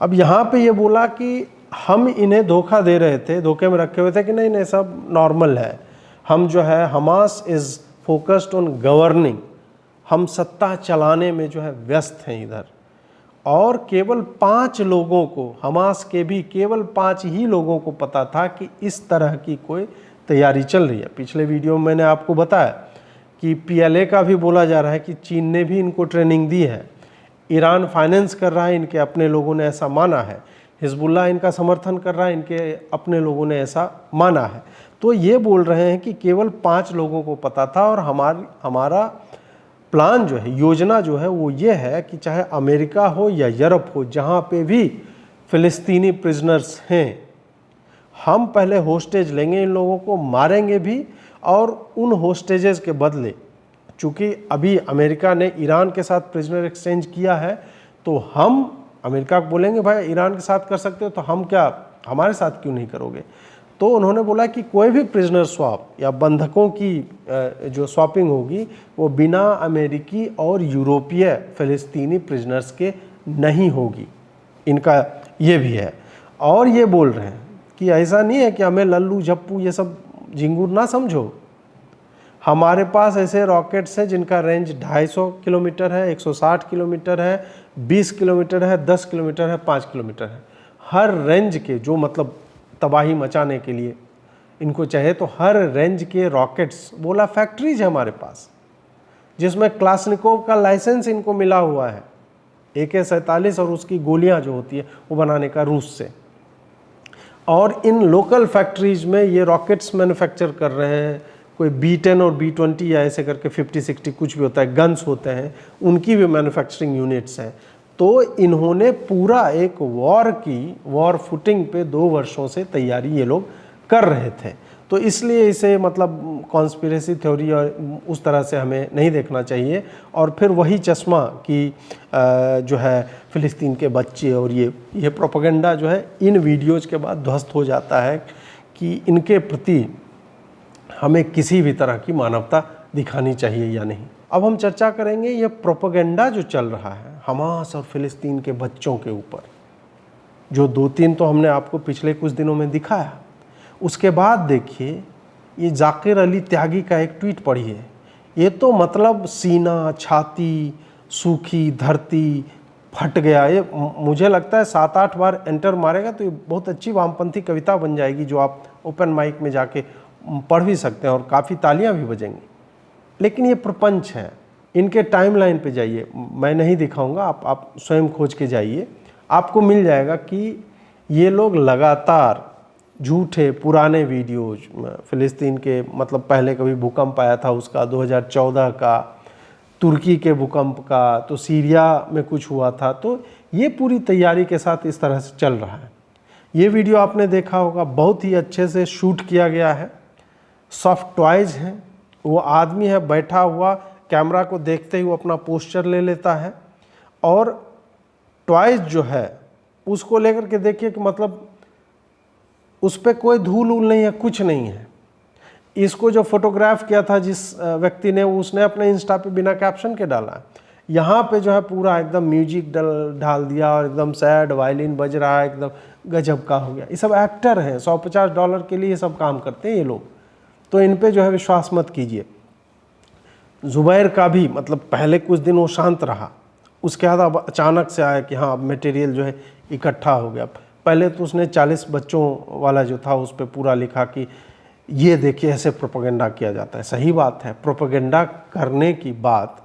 S1: अब यहाँ पे ये बोला कि हम इन्हें धोखा दे रहे थे, धोखे में रखे हुए थे कि नहीं नहीं सब नॉर्मल है, हम जो है Hamas is focused on governing, हम सत्ता चलाने में जो है व्यस्त हैं इधर। और केवल 5 लोगों को, हमास के भी केवल 5 ही लोगों को पता था कि इस तरह की कोई तैयारी चल रही है। पिछले वीडियो में मैंने आपको बताया कि PLA का भी बोला जा रहा है कि चीन ने भी इनको ट्रेनिंग दी है, ईरान फाइनेंस कर रहा है, इनके अपने लोगों ने ऐसा माना है, हिजबुल्लाह इनका समर्थन कर रहा है, इनके अपने लोगों ने ऐसा माना है। तो ये बोल रहे हैं कि केवल 5 लोगों को पता था। और हमारा प्लान जो है, योजना जो है वो ये है कि चाहे अमेरिका हो या यूरोप हो, जहाँ पे भी फ़िलिस्तीनी प्रिजनर्स हैं, हम पहले होस्टेज लेंगे, इन लोगों को मारेंगे भी, और उन होस्टेजेस के बदले, चूँकि अभी अमेरिका ने ईरान के साथ प्रिजनर एक्सचेंज किया है, तो हम अमेरिका को बोलेंगे भाई ईरान के साथ कर सकते हो तो हम क्या, हमारे साथ क्यों नहीं करोगे। तो उन्होंने बोला कि कोई भी प्रिजनर स्वैप या बंधकों की जो स्वैपिंग होगी वो बिना अमेरिकी और यूरोपीय फ़िलिस्तीनी प्रिजनर्स के नहीं होगी, इनका ये भी है। और ये बोल रहे हैं कि ऐसा नहीं है कि हमें लल्लू झप्पू ये सब झिंगुर ना समझो, हमारे पास ऐसे रॉकेट्स हैं जिनका रेंज 250 किलोमीटर है, 160 किलोमीटर है, 20 किलोमीटर है, 10 किलोमीटर है, 5 किलोमीटर है। हर रेंज के जो मतलब तबाही मचाने के लिए इनको चाहे तो हर रेंज के रॉकेट्स, बोला फैक्ट्रीज है हमारे पास जिसमें क्लासनिकोव का लाइसेंस इनको मिला हुआ है, AK-47 और उसकी गोलियां जो होती है वो बनाने का रूस से। और इन लोकल फैक्ट्रीज में ये रॉकेट्स मैन्युफैक्चर कर रहे हैं, कोई B-10 और B-20 या ऐसे करके 50-60 कुछ भी होता है, गन्स होते हैं, उनकी भी मैन्युफैक्चरिंग यूनिट्स हैं। तो इन्होंने पूरा एक वॉर फुटिंग पे 2 वर्षों से तैयारी ये लोग कर रहे थे। तो इसलिए इसे मतलब कॉन्स्पिरेसी थ्योरी और उस तरह से हमें नहीं देखना चाहिए। और फिर वही चश्मा कि जो है फ़िलिस्तीन के बच्चे और ये प्रोपेगेंडा जो है इन वीडियोज़ के बाद ध्वस्त हो जाता है कि इनके प्रति हमें किसी भी तरह की मानवता दिखानी चाहिए या नहीं। अब हम चर्चा करेंगे ये प्रोपेगेंडा जो चल रहा है हमास और फ़िलिस्तीन के बच्चों के ऊपर, जो 2-3 तो हमने आपको पिछले कुछ दिनों में दिखाया। उसके बाद देखिए ये जाकिर अली त्यागी का एक ट्वीट पढ़िए। ये तो मतलब सीना, छाती, सूखी धरती, फट गया। ये मुझे लगता है 7-8 बार एंटर मारेगा तो ये बहुत अच्छी वामपंथी कविता बन जाएगी, जो आप ओपन माइक में जाके पढ़ भी सकते हैं और काफ़ी तालियां भी बजेंगी। लेकिन ये प्रपंच है, इनके टाइमलाइन पे जाइए, मैं नहीं दिखाऊंगा, आप स्वयं खोज के जाइए, आपको मिल जाएगा कि ये लोग लगातार झूठे पुराने वीडियोज फ़िलिस्तीन के, मतलब पहले कभी भूकंप आया था उसका, 2014 का, तुर्की के भूकंप का, तो सीरिया में कुछ हुआ था, तो ये पूरी तैयारी के साथ इस तरह से चल रहा है। ये वीडियो आपने देखा होगा, बहुत ही अच्छे से शूट किया गया है। सॉफ्ट टॉयज़ हैं, वो आदमी है बैठा हुआ, कैमरा को देखते ही वो अपना पोस्चर ले लेता है, और टॉयज़ जो है उसको लेकर के देखिए कि मतलब उस पर कोई धूल उल नहीं है, कुछ नहीं है। इसको जो फोटोग्राफ किया था जिस व्यक्ति ने, उसने अपने इंस्टा पे बिना कैप्शन के डाला। यहाँ पे जो है पूरा एकदम म्यूजिक डाल दिया और एकदम सैड वायलिन बज रहा है, एकदम गजब का हो गया। ये सब एक्टर हैं, $150 के लिए ये सब काम करते हैं ये लोग, तो इन पे जो है विश्वास मत कीजिए। जुबैर का भी मतलब पहले कुछ दिन वो शांत रहा, उसके बाद अब अचानक से आया कि हाँ अब मटेरियल जो है इकट्ठा हो गया। पहले तो उसने 40 बच्चों वाला जो था उस पर पूरा लिखा कि ये देखिए ऐसे प्रोपेगेंडा किया जाता है। सही बात है, प्रोपेगेंडा करने की बात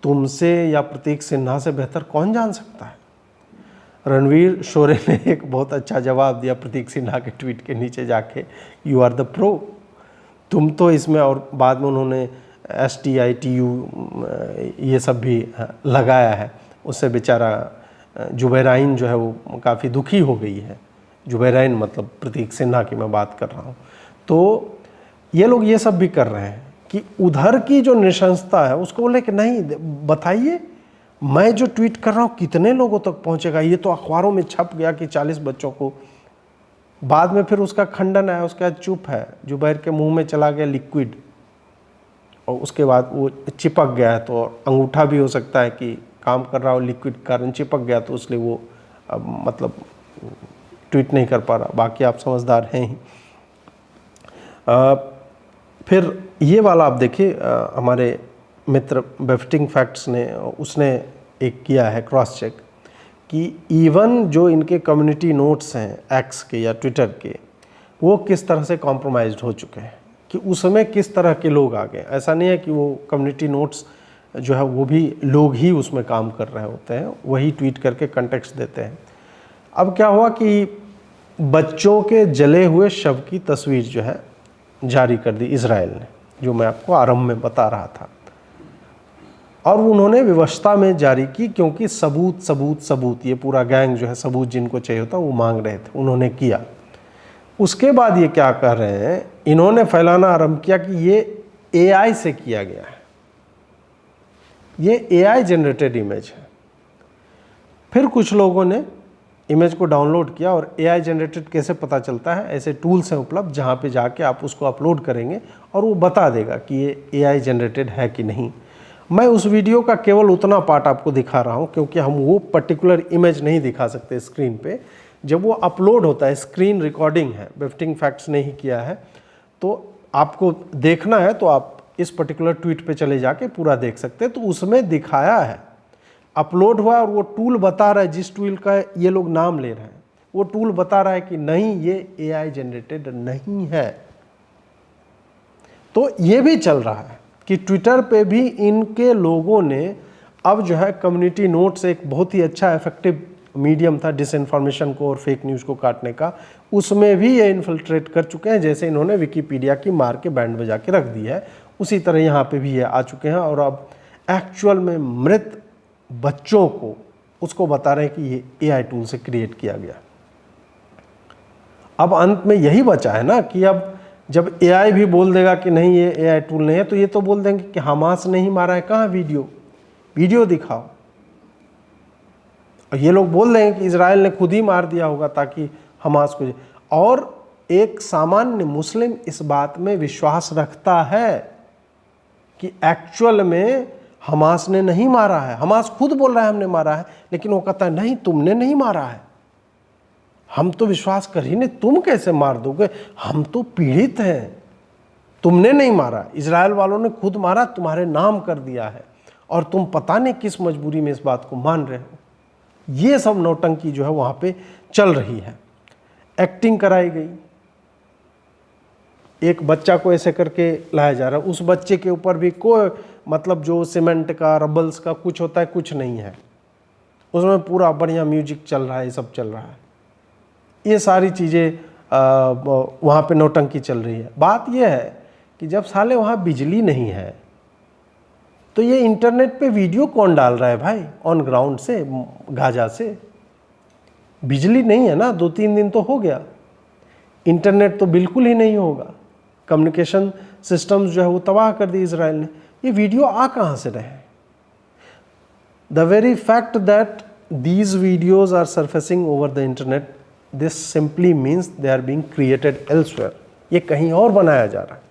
S1: तुमसे या प्रतीक सिन्हा से बेहतर कौन जान सकता है। रणवीर शोरे ने एक बहुत अच्छा जवाब दिया प्रतीक सिन्हा के ट्वीट के नीचे जाके, यू आर द प्रो, तुम तो इसमें, और बाद में उन्होंने STITU ये सब भी लगाया है। उससे बेचारा जुबैराइन जो है वो काफ़ी दुखी हो गई है। जुबैराइन मतलब प्रतीक सिन्हा की मैं बात कर रहा हूँ। तो ये लोग ये सब भी कर रहे हैं कि उधर की जो नृशंसता है उसको बोले कि नहीं, बताइए मैं जो ट्वीट कर रहा हूँ कितने लोगों तक पहुँचेगा। ये तो अखबारों में छप गया कि 40 बच्चों को, बाद में फिर उसका खंडन आया, उसके बाद चुप है। जुबैर के मुंह में चला गया लिक्विड और उसके बाद वो चिपक गया है, तो अंगूठा भी हो सकता है कि काम कर रहा हो, लिक्विड कारण चिपक गया, तो इसलिए वो मतलब ट्वीट नहीं कर पा रहा। बाकी आप समझदार हैं ही। फिर ये वाला आप देखिए, हमारे मित्र बेफ्टिंग फैक्ट्स ने, उसने एक किया है क्रॉस चेक कि इवन जो इनके कम्युनिटी नोट्स हैं एक्स के या ट्विटर के, वो किस तरह से कॉम्प्रोमाइज्ड हो चुके हैं, कि उसमें किस तरह के लोग आ गए। ऐसा नहीं है कि वो कम्युनिटी नोट्स जो है वो भी लोग ही उसमें काम कर रहे होते हैं, वही ट्वीट करके कंटेक्स्ट देते हैं। अब क्या हुआ कि बच्चों के जले हुए शव की तस्वीर जो है जारी कर दी इजराइल ने, जो मैं आपको आरंभ में बता रहा था, और उन्होंने विवशता में जारी की, क्योंकि सबूत सबूत सबूत, ये पूरा गैंग जो है सबूत जिनको चाहिए होता वो मांग रहे थे, उन्होंने किया। उसके बाद ये क्या कर रहे हैं, इन्होंने फैलाना आरंभ किया कि ये AI से किया गया है, ये AI जनरेटेड इमेज है। फिर कुछ लोगों ने इमेज को डाउनलोड किया, और AI जनरेटेड कैसे पता चलता है, ऐसे टूल्स हैं उपलब्ध जहाँ पे जाके आप उसको अपलोड करेंगे और वो बता देगा कि ये AI जनरेटेड है कि नहीं। मैं उस वीडियो का केवल उतना पार्ट आपको दिखा रहा हूँ, क्योंकि हम वो पर्टिकुलर इमेज नहीं दिखा सकते स्क्रीन पे। जब वो अपलोड होता है, स्क्रीन रिकॉर्डिंग है, बेफ्टिंग फैक्ट्स ने ही किया है, तो आपको देखना है तो आप इस पर्टिकुलर ट्वीट पे चले जाके पूरा देख सकते हैं। तो उसमें दिखाया है, अपलोड हुआ, और वो टूल बता रहा है, जिस टूल का ये लोग नाम ले रहे हैं वो टूल बता रहा है कि नहीं ये AI जनरेटेड नहीं है। तो ये भी चल रहा है कि ट्विटर पे भी इनके लोगों ने अब जो है कम्युनिटी नोट्स, एक बहुत ही अच्छा इफेक्टिव मीडियम था डिसइंफॉर्मेशन को और फेक न्यूज़ को काटने का, उसमें भी ये इन्फिल्ट्रेट कर चुके हैं। जैसे इन्होंने विकीपीडिया की मार के बैंड बजा के रख दी है, उसी तरह यहाँ पे भी ये आ चुके हैं, और अब एक्चुअल में मृत बच्चों को उसको बता रहे हैं कि ये AI टूल से क्रिएट किया गया। अब अंत में यही बचा है ना कि अब जब एआई भी बोल देगा कि नहीं ये एआई टूल नहीं है, तो ये तो बोल देंगे कि हमास नहीं मारा है, कहाँ वीडियो दिखाओ। और ये लोग बोल देंगे कि इजराइल ने खुद ही मार दिया होगा ताकि हमास को। और एक सामान्य मुस्लिम इस बात में विश्वास रखता है कि एक्चुअल में हमास ने नहीं मारा है। हमास खुद बोल रहा है हमने मारा है, लेकिन वो कहता है नहीं तुमने नहीं मारा है, हम तो विश्वास कर ही नहीं, तुम कैसे मार दोगे, हम तो पीड़ित हैं, तुमने नहीं मारा, इजराइल वालों ने खुद मारा, तुम्हारे नाम कर दिया है और तुम पता नहीं किस मजबूरी में इस बात को मान रहे हो। ये सब नौटंकी जो है वहाँ पे चल रही है। एक्टिंग कराई गई, एक बच्चा को ऐसे करके लाया जा रहा है, उस बच्चे के ऊपर भी कोई मतलब जो सीमेंट का रबल्स का कुछ होता है कुछ नहीं है, उसमें पूरा बढ़िया म्यूजिक चल रहा है, ये सब चल रहा है। ये सारी चीज़ें वहाँ पे नौटंकी चल रही है। बात यह है कि जब साले वहाँ बिजली नहीं है तो ये इंटरनेट पे वीडियो कौन डाल रहा है भाई, ऑन ग्राउंड से, गाजा से? बिजली नहीं है ना, 2-3 दिन तो हो गया, इंटरनेट तो बिल्कुल ही नहीं होगा, कम्युनिकेशन सिस्टम्स जो है वो तबाह कर दी इजराइल ने। ये वीडियो आ कहाँ से रहे? The very fact that these videos are surfacing over the internet, this simply means they are being created elsewhere. ये कहीं और बनाया जा रहा है।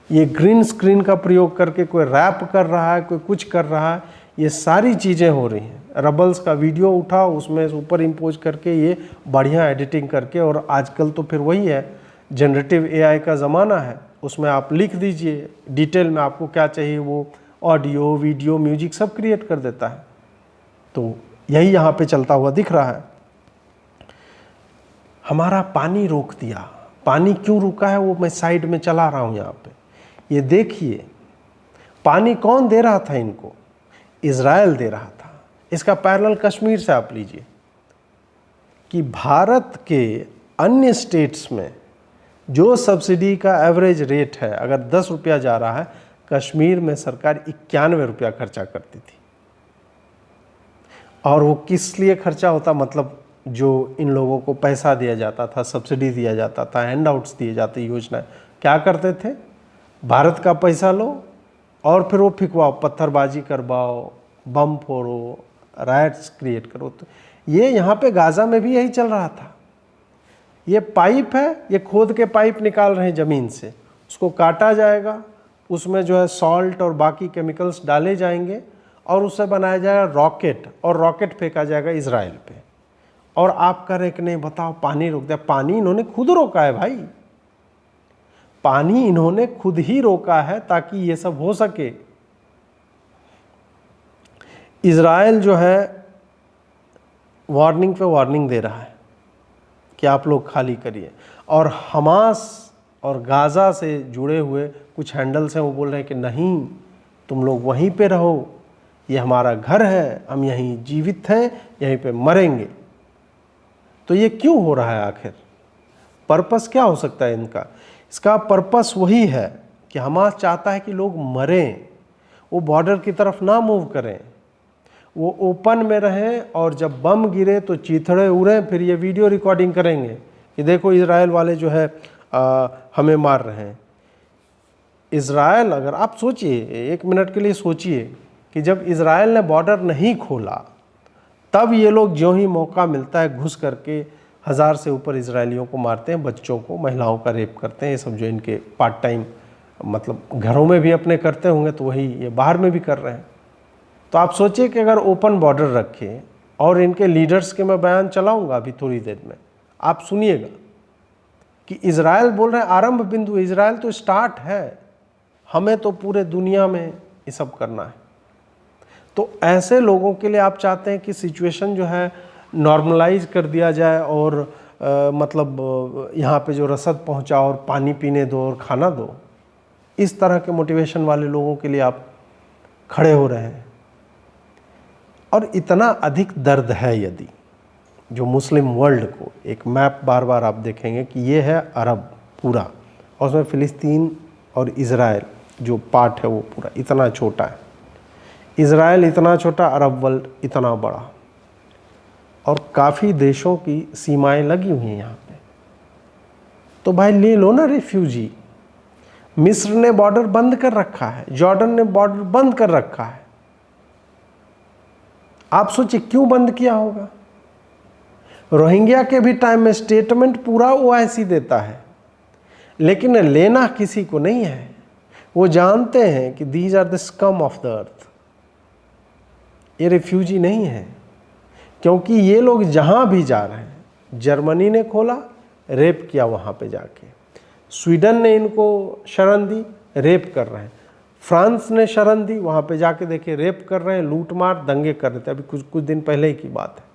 S1: ये ग्रीन स्क्रीन का प्रयोग करके कोई रैप कर रहा है, कोई कुछ कर रहा है, ये सारी चीज़ें हो रही हैं। रबल्स का वीडियो उठा, उसमें ऊपर इम्पोज करके ये बढ़िया एडिटिंग करके, और आजकल तो फिर वही है, जनरेटिव एआई का ज़माना है, उसमें आप लिख दीजिए डिटेल में आपको क्या चाहिए, वो ऑडियो वीडियो म्यूजिक सब क्रिएट कर देता है। तो यही यहाँ पे चलता हुआ दिख रहा है। हमारा पानी रोक दिया। पानी क्यों रुका है वो मैं साइड में चला रहा हूँ यहाँ पे, ये देखिए। पानी कौन दे रहा था इनको? इजराइल दे रहा था। इसका पैरेलल कश्मीर से आप लीजिए कि भारत के अन्य स्टेट्स में जो सब्सिडी का एवरेज रेट है, अगर 10 रुपया जा रहा है, कश्मीर में सरकार 91 रुपया खर्चा करती थी। और वो किस लिए खर्चा होता, मतलब जो इन लोगों को पैसा दिया जाता था, सब्सिडी दिया जाता था, हैंडआउट्स दिए जाते, योजनाएं, क्या करते थे? भारत का पैसा लो और फिर वो फिकवाओ, पत्थरबाजी करवाओ, बम फोड़ो, राइट्स क्रिएट करो। तो ये यहाँ पे गाज़ा में भी यही चल रहा था। ये पाइप है, ये खोद के पाइप निकाल रहे हैं ज़मीन से, उसको काटा जाएगा, उसमें जो है सॉल्ट और बाकी केमिकल्स डाले जाएंगे और उससे बनाया जाएगा रॉकेट, और रॉकेट फेंका जाएगा इजराइल पे। और आप कह रहे कि नहीं, बताओ पानी रोक दिया। पानी इन्होंने खुद रोका है भाई, पानी इन्होंने खुद ही रोका है ताकि ये सब हो सके। इजराइल जो है वार्निंग पे वार्निंग दे रहा है कि आप लोग खाली करिए, और हमास और गाज़ा से जुड़े हुए कुछ हैंडल्स हैं, वो बोल रहे हैं कि नहीं, तुम लोग वहीं पे रहो, ये हमारा घर है, हम यहीं जीवित हैं, यहीं पे मरेंगे। तो ये क्यों हो रहा है आखिर? पर्पस क्या हो सकता है इनका? इसका पर्पस वही है कि हमास चाहता है कि लोग मरें, वो बॉर्डर की तरफ ना मूव करें, वो ओपन में रहें, और जब बम गिरे तो चीथड़े उड़ें, फिर ये वीडियो रिकॉर्डिंग करेंगे कि देखो इजराइल वाले जो है हमें मार रहे हैं। इजराइल, अगर आप सोचिए, 1 मिनट के लिए सोचिए कि जब इजराइल ने बॉर्डर नहीं खोला, तब ये लोग जो ही मौका मिलता है घुस करके 1000 से ऊपर इजरायलियों को मारते हैं, बच्चों को, महिलाओं का रेप करते हैं। ये सब जो इनके पार्ट टाइम, मतलब घरों में भी अपने करते होंगे, तो वही ये बाहर में भी कर रहे हैं। तो आप सोचिए कि अगर ओपन बॉर्डर रखे, और इनके लीडर्स के मैं बयान चलाऊंगा अभी थोड़ी देर में, आप सुनिएगा कि इजराइल बोल रहे हैं आरंभ बिंदु, इजराइल तो स्टार्ट है, हमें तो पूरे दुनिया में ये सब करना है। तो ऐसे लोगों के लिए आप चाहते हैं कि सिचुएशन जो है नॉर्मलाइज कर दिया जाए, और मतलब यहाँ पे जो रसद पहुँचाओ और पानी पीने दो और खाना दो, इस तरह के मोटिवेशन वाले लोगों के लिए आप खड़े हो रहे हैं। और इतना अधिक दर्द है यदि जो मुस्लिम वर्ल्ड को, एक मैप बार बार आप देखेंगे कि ये है अरब पूरा, और उसमें फ़िलिस्तीन और इज़राइल जो पार्ट है वो पूरा इतना छोटा है। इज़राइल इतना छोटा, अरब वर्ल्ड इतना बड़ा, और काफ़ी देशों की सीमाएं लगी हुई हैं यहाँ पे। तो भाई ले लो ना रिफ्यूजी। मिस्र ने बॉर्डर बंद कर रखा है, जॉर्डन ने बॉर्डर बंद कर रखा है। आप सोचिए क्यों बंद किया होगा। रोहिंग्या के भी टाइम में स्टेटमेंट पूरा ओआईसी देता है, लेकिन लेना किसी को नहीं है। वो जानते हैं कि these are the scum of the earth, ये रिफ्यूजी नहीं है। क्योंकि ये लोग जहां भी जा रहे हैं, जर्मनी ने खोला, रेप किया वहां पे जाके, स्वीडन ने इनको शरण दी, रेप कर रहे हैं, फ्रांस ने शरण दी, वहां पे जाके देखिए रेप कर रहे हैं, लूटमार दंगे कर रहे थे। अभी कुछ दिन पहले ही की बात है।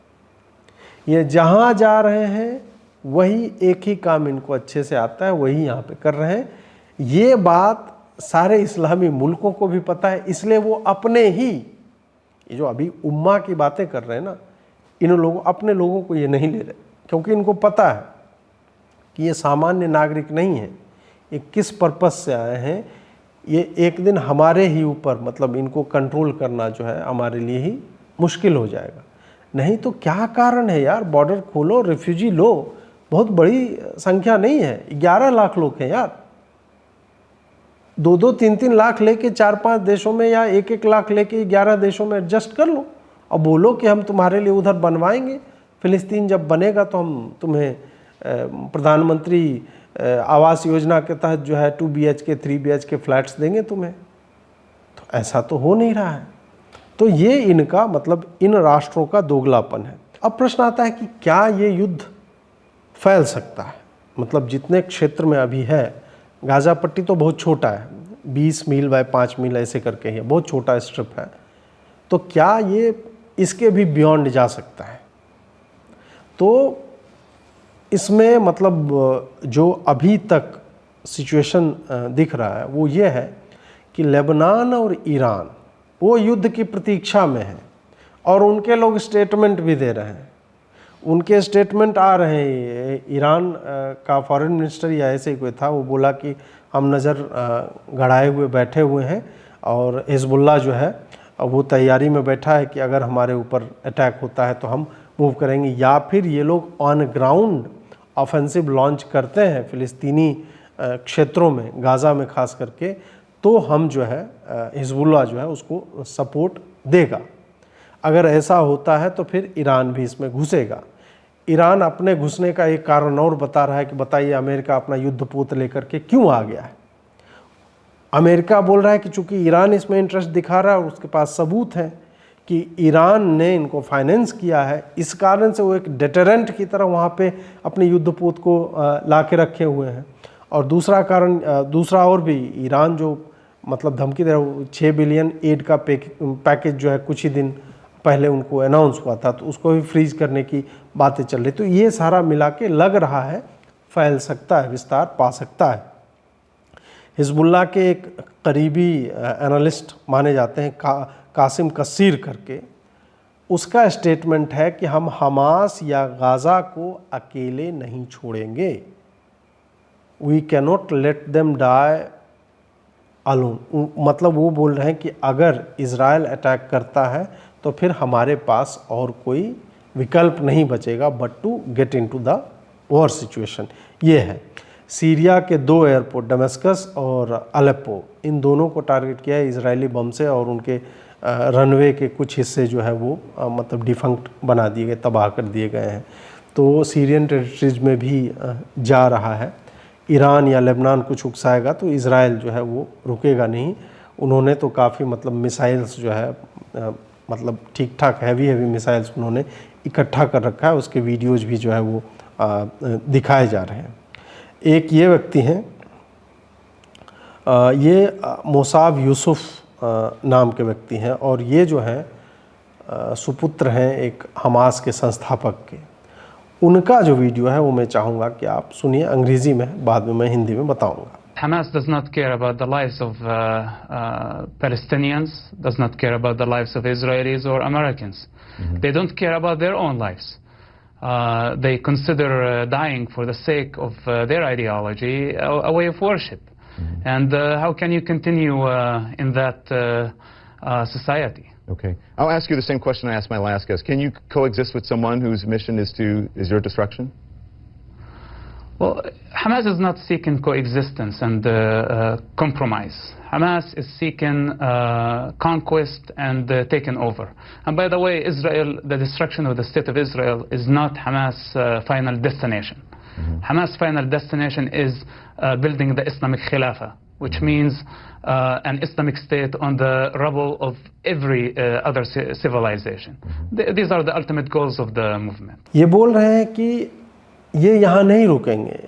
S1: ये जहां जा रहे हैं वही एक ही काम इनको अच्छे से आता है, वही यहाँ पे कर रहे हैं। ये बात सारे इस्लामी मुल्कों को भी पता है, इसलिए वो अपने ही, ये जो अभी उम्मा की बातें कर रहे हैं ना, इन लोगों, अपने लोगों को ये नहीं ले रहे, क्योंकि इनको पता है कि ये सामान्य नागरिक नहीं है, ये किस पर्पस से आए हैं। ये एक दिन हमारे ही ऊपर, मतलब इनको कंट्रोल करना जो है हमारे लिए ही मुश्किल हो जाएगा। नहीं तो क्या कारण है यार, बॉर्डर खोलो, रिफ्यूजी लो, बहुत बड़ी संख्या नहीं है, 11 लाख लोग हैं यार। 2-2, 3-3 लाख लेके 4-5 देशों में, या 1-1 लाख लेके 11 देशों में एडजस्ट कर लो और बोलो कि हम तुम्हारे लिए उधर बनवाएंगे। फिलिस्तीन जब बनेगा तो हम तुम्हें प्रधानमंत्री आवास योजना के तहत जो है 2 BHK 3 BHK फ्लैट्स देंगे तुम्हें। तो ऐसा तो हो नहीं रहा है। तो ये इनका मतलब इन राष्ट्रों का दोगलापन है। अब प्रश्न आता है कि क्या ये युद्ध फैल सकता है। मतलब जितने क्षेत्र में अभी है, गाज़ा पट्टी तो बहुत छोटा है, 20 मील बाय 5 मील ऐसे करके है, बहुत छोटा स्ट्रिप है। तो क्या ये इसके भी बियॉन्ड जा सकता है। तो इसमें मतलब जो अभी तक सिचुएशन दिख रहा है वो ये है कि लेबनान और ईरान वो युद्ध की प्रतीक्षा में है, और उनके लोग स्टेटमेंट भी दे रहे हैं। उनके स्टेटमेंट आ रहे हैं। ईरान का फॉरेन मिनिस्टर या ऐसे ही कोई था, वो बोला कि हम नज़र गड़ाए हुए बैठे हुए हैं, और हिजबुल्लाह जो है वो तैयारी में बैठा है कि अगर हमारे ऊपर अटैक होता है तो हम मूव करेंगे, या फिर ये लोग ऑन ग्राउंड ऑफेंसिव लॉन्च करते हैं फ़िलिस्तीनी क्षेत्रों में, गाज़ा में खास करके, तो हम जो है हिजबुल्लाह जो है उसको सपोर्ट देगा। अगर ऐसा होता है तो फिर ईरान भी इसमें घुसेगा। ईरान अपने घुसने का एक कारण और बता रहा है कि बताइए अमेरिका अपना युद्धपोत लेकर के क्यों आ गया है। अमेरिका बोल रहा है कि चूंकि ईरान इसमें इंटरेस्ट दिखा रहा है और उसके पास सबूत है कि ईरान ने इनको फाइनेंस किया है, इस कारण से वो एक डेटरेंट की तरह वहाँ पे अपने युद्धपोत को ला के रखे हुए हैं। और दूसरा कारण, दूसरा और भी, ईरान जो मतलब धमकी दे रहा है, 6 बिलियन एड का पैकेज जो है कुछ ही दिन पहले उनको अनाउंस हुआ था, तो उसको भी फ्रीज करने की बातें चल रही। तो ये सारा मिला के लग रहा है फैल सकता है, विस्तार पा सकता है। हिजबुल्लाह के एक करीबी एनालिस्ट माने जाते हैं कासिम कसीर करके, उसका स्टेटमेंट है कि हम हमास या गाज़ा को अकेले नहीं छोड़ेंगे। We cannot let them die alone. मतलब वो बोल रहे हैं कि अगर इज़राइल अटैक करता है तो फिर हमारे पास और कोई विकल्प नहीं बचेगा but to get into the war situation. ये है सीरिया के 2 एयरपोर्ट, दमिश्कस और अलेप्पो, इन दोनों को टारगेट किया है इजरायली बम से, और उनके रनवे के कुछ हिस्से जो है वो मतलब डिफंक्ट बना दिए गए, तबाह कर दिए गए हैं। तो सीरियन टेरिटरीज में भी जा रहा है। ईरान या लेबनान कुछ उकसाएगा तो इज़राइल जो है वो रुकेगा नहीं। उन्होंने तो काफ़ी मतलब मिसाइल्स जो है मतलब ठीक ठाक हैवी मिसाइल्स उन्होंने इकट्ठा कर रखा है, उसके वीडियोज़ भी जो है वो दिखाए जा रहे हैं। एक ये व्यक्ति हैं, ये मोसाब यूसुफ नाम के व्यक्ति हैं, और ये जो हैं सुपुत्र हैं एक हमास के संस्थापक के। उनका जो वीडियो है वो मैं चाहूँगा कि आप सुनिए अंग्रेज़ी में, बाद में मैं हिंदी में बताऊँगा।
S3: Hamas does not care about the lives of Palestinians, does not care about the lives of Israelis or Americans. They don't care about their own lives. They consider dying for the sake of their ideology a way of worship. And how can you continue in that society?
S4: Okay. I'll ask you the same question I asked my last guest. Can you coexist with someone whose mission is your destruction?
S3: Well, Hamas is not seeking coexistence and compromise. Hamas is seeking conquest and taking over. And by the way, Israel, the destruction of the state of Israel is not Hamas' final destination. Hamas' final destination is building the Islamic Khilafah, which means an Islamic state on the rubble of every other civilization. These are the ultimate goals of the movement.
S1: ये बोल रहे हैं कि ये यहाँ नहीं रुकेंगे.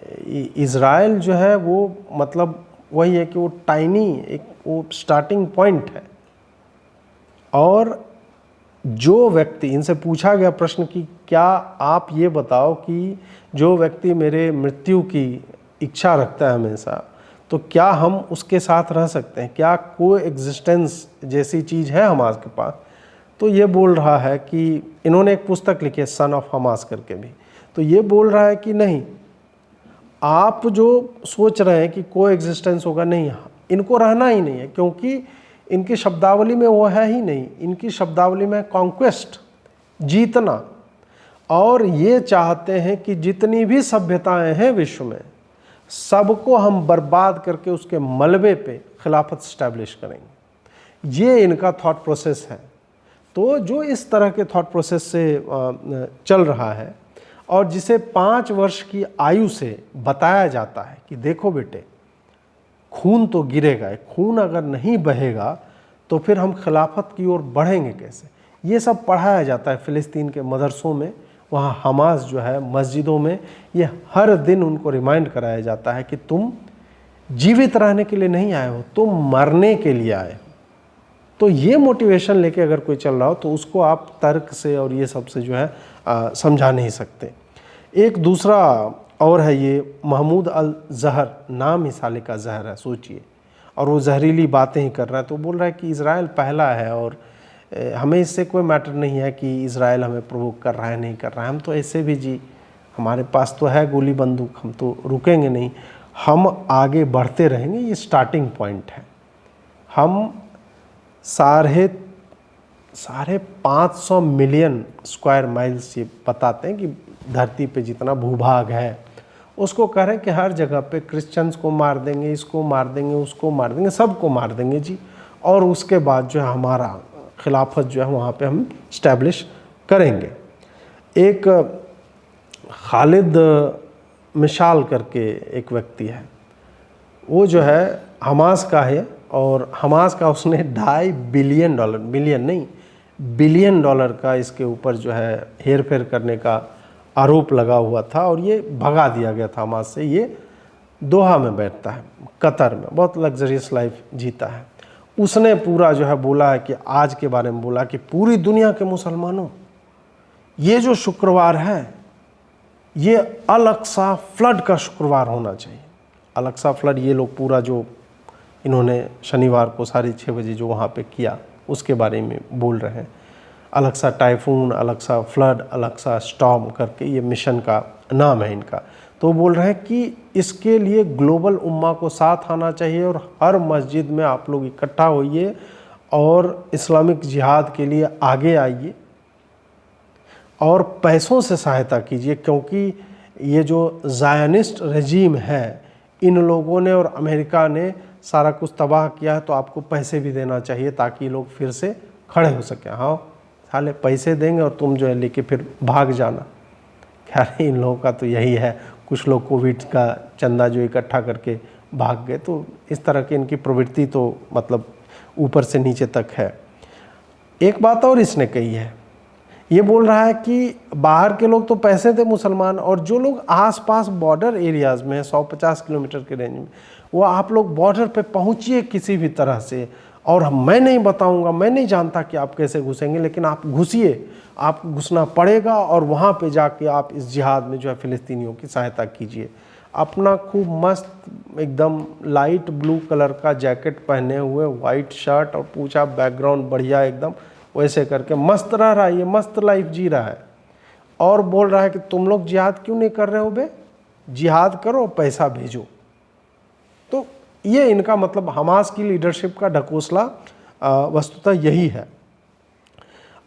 S1: Israel जो है वो मतलब वही है कि वो टाइनी एक वो स्टार्टिंग पॉइंट है. और जो व्यक्ति, इनसे पूछा गया प्रश्न कि क्या आप ये बताओ कि जो व्यक्ति मेरे मृत्यु की इच्छा रखता है हमेशा, तो क्या हम उसके साथ रह सकते हैं, क्या कोई एग्जिस्टेंस जैसी चीज़ है हमास के पास. तो ये बोल रहा है कि इन्होंने एक पुस्तक लिखी है सन ऑफ हमास करके भी. तो ये बोल रहा है कि नहीं, आप जो सोच रहे हैं कि कोई एग्जिस्टेंस होगा, नहीं, इनको रहना ही नहीं है, क्योंकि इनकी शब्दावली में वो है ही नहीं. इनकी शब्दावली में कॉन्क्वेस्ट, जीतना. और ये चाहते हैं कि जितनी भी सभ्यताएं हैं विश्व में, सबको हम बर्बाद करके उसके मलबे पे खिलाफत स्टैब्लिश करेंगे. ये इनका थॉट प्रोसेस है. तो जो इस तरह के थॉट प्रोसेस से चल रहा है और जिसे 5 वर्ष की आयु से बताया जाता है कि देखो बेटे, खून तो गिरेगा, खून अगर नहीं बहेगा तो फिर हम खिलाफत की ओर बढ़ेंगे कैसे. ये सब पढ़ाया जाता है फ़िलिस्तीन के मदरसों में. वहाँ हमास जो है मस्जिदों में ये हर दिन उनको रिमाइंड कराया जाता है कि तुम जीवित रहने के लिए नहीं आए हो, तुम मरने के लिए आए हो. तो ये मोटिवेशन लेके अगर कोई चल रहा हो तो उसको आप तर्क से और ये सब से जो है समझा नहीं सकते. एक दूसरा और है, ये महमूद अल जहर, नाम ही साले का जहर है, सोचिए. और वो जहरीली बातें ही कर रहा है. तो बोल रहा है कि इज़राइल पहला है और हमें इससे कोई मैटर नहीं है कि इज़राइल हमें प्रोवोक कर रहा है नहीं कर रहा है. हम तो ऐसे भी जी, हमारे पास तो है गोली बंदूक, हम तो रुकेंगे नहीं, हम आगे बढ़ते रहेंगे. ये स्टार्टिंग पॉइंट है. हम साढ़े 500 मिलियन स्क्वायर माइल्स ये बताते हैं कि धरती पे जितना भूभाग है उसको कह रहे हैं कि हर जगह पे क्रिश्चियंस को मार देंगे, इसको मार देंगे, उसको मार देंगे, सबको मार देंगे जी. और उसके बाद जो है हमारा खिलाफत जो है वहाँ पे हम इस्टेब्लिश करेंगे. एक खालिद मिशाल करके एक व्यक्ति है, वो जो है हमास का है और हमास का उसने $2.5 बिलियन, मिलियन नहीं बिलियन डॉलर का इसके ऊपर जो है हेर फेर करने का आरोप लगा हुआ था और ये भगा दिया गया था हमास से. ये दोहा में बैठता है, कतर में, बहुत लग्जरियस लाइफ जीता है. उसने पूरा जो है बोला है कि आज के बारे में बोला कि पूरी दुनिया के मुसलमानों, ये जो शुक्रवार है ये अल अक्सा फ्लड का शुक्रवार होना चाहिए. अल अक्सा फ्लड, ये लोग पूरा जो इन्होंने शनिवार को 6:30 बजे जो वहाँ पे किया उसके बारे में बोल रहे हैं. अल अक्सा टाइफून, अल अक्सा फ्लड, अल अक्सा स्टॉर्म करके ये मिशन का नाम है इनका. तो बोल रहे हैं कि इसके लिए ग्लोबल उम्मा को साथ आना चाहिए और हर मस्जिद में आप लोग इकट्ठा होइए और इस्लामिक जिहाद के लिए आगे आइए और पैसों से सहायता कीजिए, क्योंकि ये जो ज़ायनिस्ट रजीम है, इन लोगों ने और अमेरिका ने सारा कुछ तबाह किया है. तो आपको पैसे भी देना चाहिए ताकि लोग फिर से खड़े हो सकें. हाँ साले पैसे देंगे और तुम जो है लेके फिर भाग जाना. खैर इन लोगों का तो यही है. कुछ लोग कोविड का चंदा जो इकट्ठा करके भाग गए. तो इस तरह की इनकी प्रवृत्ति तो मतलब ऊपर से नीचे तक है. एक बात और इसने कही है, ये बोल रहा है कि बाहर के लोग तो पैसे थे मुसलमान, और जो लोग आसपास बॉर्डर एरियाज़ में 150 किलोमीटर के रेंज में, वो आप लोग बॉर्डर पे पहुंचिए किसी भी तरह से. और मैं नहीं बताऊंगा, मैं नहीं जानता कि आप कैसे घुसेंगे, लेकिन आप घुसिए, आपको घुसना पड़ेगा और वहाँ पे जाके आप इस जिहाद में जो है फ़िलिस्तीनियों की सहायता कीजिए. अपना खूब मस्त एकदम लाइट ब्लू कलर का जैकेट पहने हुए, वाइट शर्ट और पूछा बैकग्राउंड बढ़िया एकदम, वैसे करके मस्त रह रहा है, ये मस्त लाइफ जी रहा है. और बोल रहा है कि तुम लोग जिहाद क्यों नहीं कर रहे हो बे, जिहाद करो, पैसा भेजो. तो ये इनका मतलब हमास की लीडरशिप का ढकोसला वस्तुतः यही है.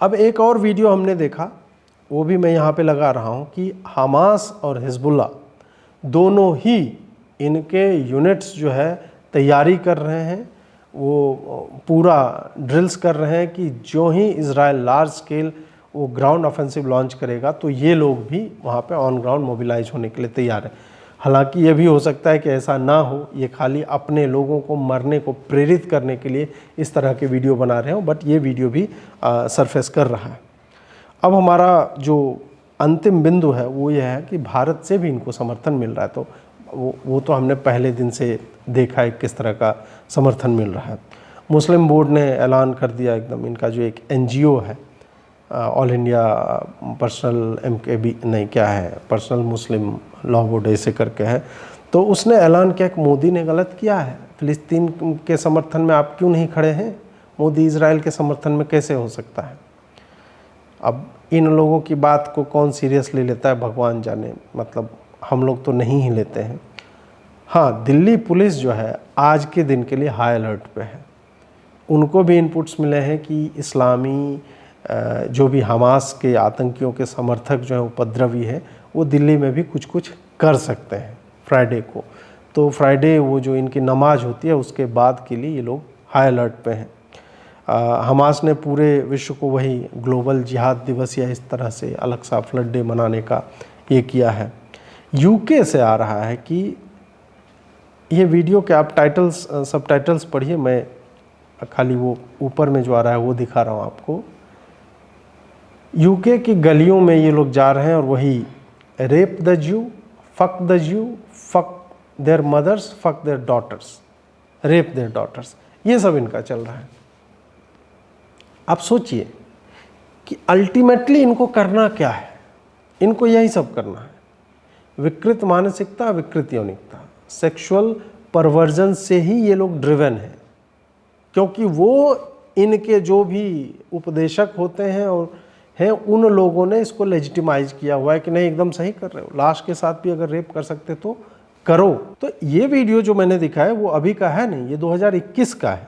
S1: अब एक और वीडियो हमने देखा, वो भी मैं यहाँ पे लगा रहा हूँ कि हमास और हिजबुल्लाह दोनों ही इनके यूनिट्स जो है तैयारी कर रहे हैं, वो पूरा ड्रिल्स कर रहे हैं कि जो ही इजराइल लार्ज स्केल वो ग्राउंड ऑफेंसिव लॉन्च करेगा तो ये लोग भी वहाँ पे ऑन ग्राउंड मोबिलाइज होने के लिए तैयार हैं। हालांकि ये भी हो सकता है कि ऐसा ना हो, ये खाली अपने लोगों को मरने को प्रेरित करने के लिए इस तरह के वीडियो बना रहे हो, बट ये वीडियो भी सरफेस कर रहा है। अब हमारा जो अंतिम बिंदु है वो ये है कि भारत से भी इनको समर्थन मिल रहा है, तो वो तो हमने पहले दिन से देखा है किस तरह का समर्थन मिल रहा है। मुस्लिम बोर्ड ने ऐलान कर दिया एकदम, इनका जो एक NGO है ऑल इंडिया पर्सनल MKB नहीं क्या है पर्सनल मुस्लिम लॉ बोर्ड ऐसे करके है, तो उसने ऐलान किया कि मोदी ने गलत किया है, फ़िलिस्तीन के समर्थन में आप क्यों नहीं खड़े हैं, मोदी इजराइल के समर्थन में कैसे हो सकता है। अब इन लोगों की बात को कौन सीरियसली लेता है भगवान जाने, मतलब हम लोग तो नहीं ही लेते हैं। हाँ, दिल्ली पुलिस जो है आज के दिन के लिए हाई अलर्ट पे है। उनको भी इनपुट्स मिले हैं कि इस्लामी जो भी हमास के आतंकियों के समर्थक जो हैं उपद्रवी है वो दिल्ली में भी कुछ कुछ कर सकते हैं फ्राइडे को। तो फ्राइडे वो जो इनकी नमाज होती है उसके बाद के लिए ये लोग हाई अलर्ट पे हैं। हमास ने पूरे विश्व को वही ग्लोबल जिहाद दिवस या इस तरह से अलग सा फ्लड डे मनाने का ये किया है। UK से आ रहा है कि ये वीडियो के आप सब टाइटल्स पढ़िए, मैं खाली वो ऊपर में जो आ रहा है वो दिखा रहा हूँ आपको। UK की गलियों में ये लोग जा रहे हैं और वही rape the Jew, fuck the Jew, fuck their mothers, fuck their daughters, rape their daughters, ये सब इनका चल रहा है। आप सोचिए कि अल्टीमेटली इनको करना क्या है, इनको यही सब करना है। विकृत मानसिकता, विकृत यौनिकता, सेक्सुअल परवर्जन से ही ये लोग ड्रिवन हैं, क्योंकि वो इनके जो भी उपदेशक होते हैं और हैं उन लोगों ने इसको लेजिटिमाइज किया हुआ है कि नहीं एकदम सही कर रहे हो, लाश के साथ भी अगर रेप कर सकते तो करो। तो ये वीडियो जो मैंने दिखाया वो अभी का है नहीं, ये 2021 का है।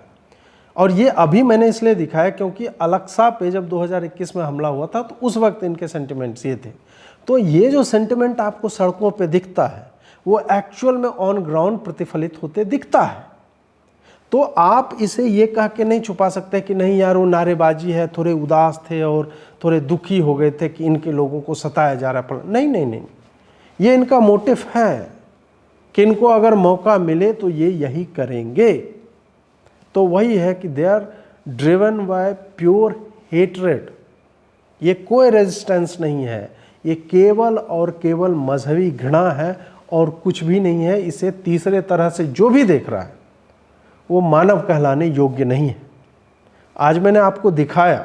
S1: और ये अभी मैंने इसलिए दिखाया क्योंकि अलक्सा पे जब 2021 में हमला हुआ था तो उस वक्त इनके सेंटिमेंट्स ये थे। तो ये जो सेंटिमेंट आपको सड़कों पे दिखता है वो एक्चुअल में ऑन ग्राउंड प्रतिफलित होते दिखता है। तो आप इसे ये कह के नहीं छुपा सकते कि नहीं यार वो नारेबाजी है, थोड़े उदास थे और थोड़े दुखी हो गए थे कि इनके लोगों को सताया जा रहा है। नहीं नहीं नहीं, ये इनका मोटिव है कि इनको अगर मौका मिले तो ये यही करेंगे। तो वही है कि they are driven by pure hatred. ये कोई रेजिस्टेंस नहीं है, ये केवल और केवल मजहबी घृणा है और कुछ भी नहीं है। इसे तीसरे तरह से जो भी देख रहा है वो मानव कहलाने योग्य नहीं है। आज मैंने आपको दिखाया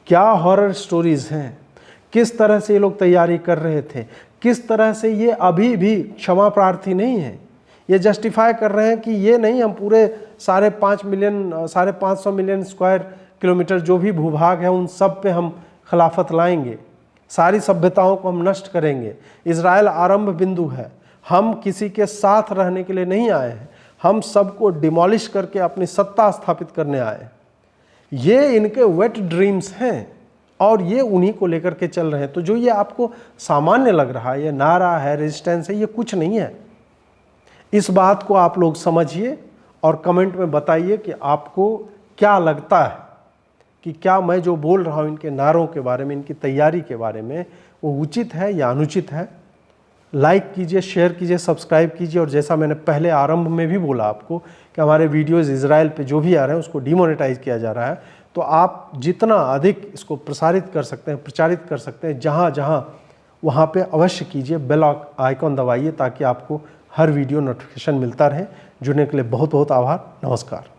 S1: क्या हॉरर स्टोरीज हैं, किस तरह से ये लोग तैयारी कर रहे थे, किस तरह से ये अभी भी क्षमा प्रार्थी नहीं है। ये जस्टिफाई कर रहे हैं कि ये नहीं, हम पूरे 550 मिलियन स्क्वायर किलोमीटर जो भी भूभाग है उन सब पे हम खिलाफत लाएंगे, सारी सभ्यताओं को हम नष्ट करेंगे। इजराइल आरंभ बिंदु है, हम किसी के साथ रहने के लिए नहीं आए हैं, हम सबको डिमोलिश करके अपनी सत्ता स्थापित करने आए। ये इनके वेट ड्रीम्स हैं और ये उन्हीं को लेकर के चल रहे हैं। तो जो ये आपको सामान्य लग रहा है, ये नारा है, रेजिस्टेंस है, ये कुछ नहीं है। इस बात को आप लोग समझिए और कमेंट में बताइए कि आपको क्या लगता है कि क्या मैं जो बोल रहा हूँ इनके नारों के बारे में, इनकी तैयारी के बारे में, वो उचित है या अनुचित है। लाइक कीजिए, शेयर कीजिए, सब्सक्राइब कीजिए। और जैसा मैंने पहले आरंभ में भी बोला आपको कि हमारे वीडियोज़ इजराइल पे जो भी आ रहे हैं उसको डिमोनेटाइज किया जा रहा है, तो आप जितना अधिक इसको प्रसारित कर सकते हैं, प्रचारित कर सकते हैं, जहाँ जहाँ वहाँ पे अवश्य कीजिए। बेल आइकॉन दबाइए ताकि आपको हर वीडियो नोटिफिकेशन मिलता रहे। जुड़ने के लिए बहुत बहुत आभार। नमस्कार।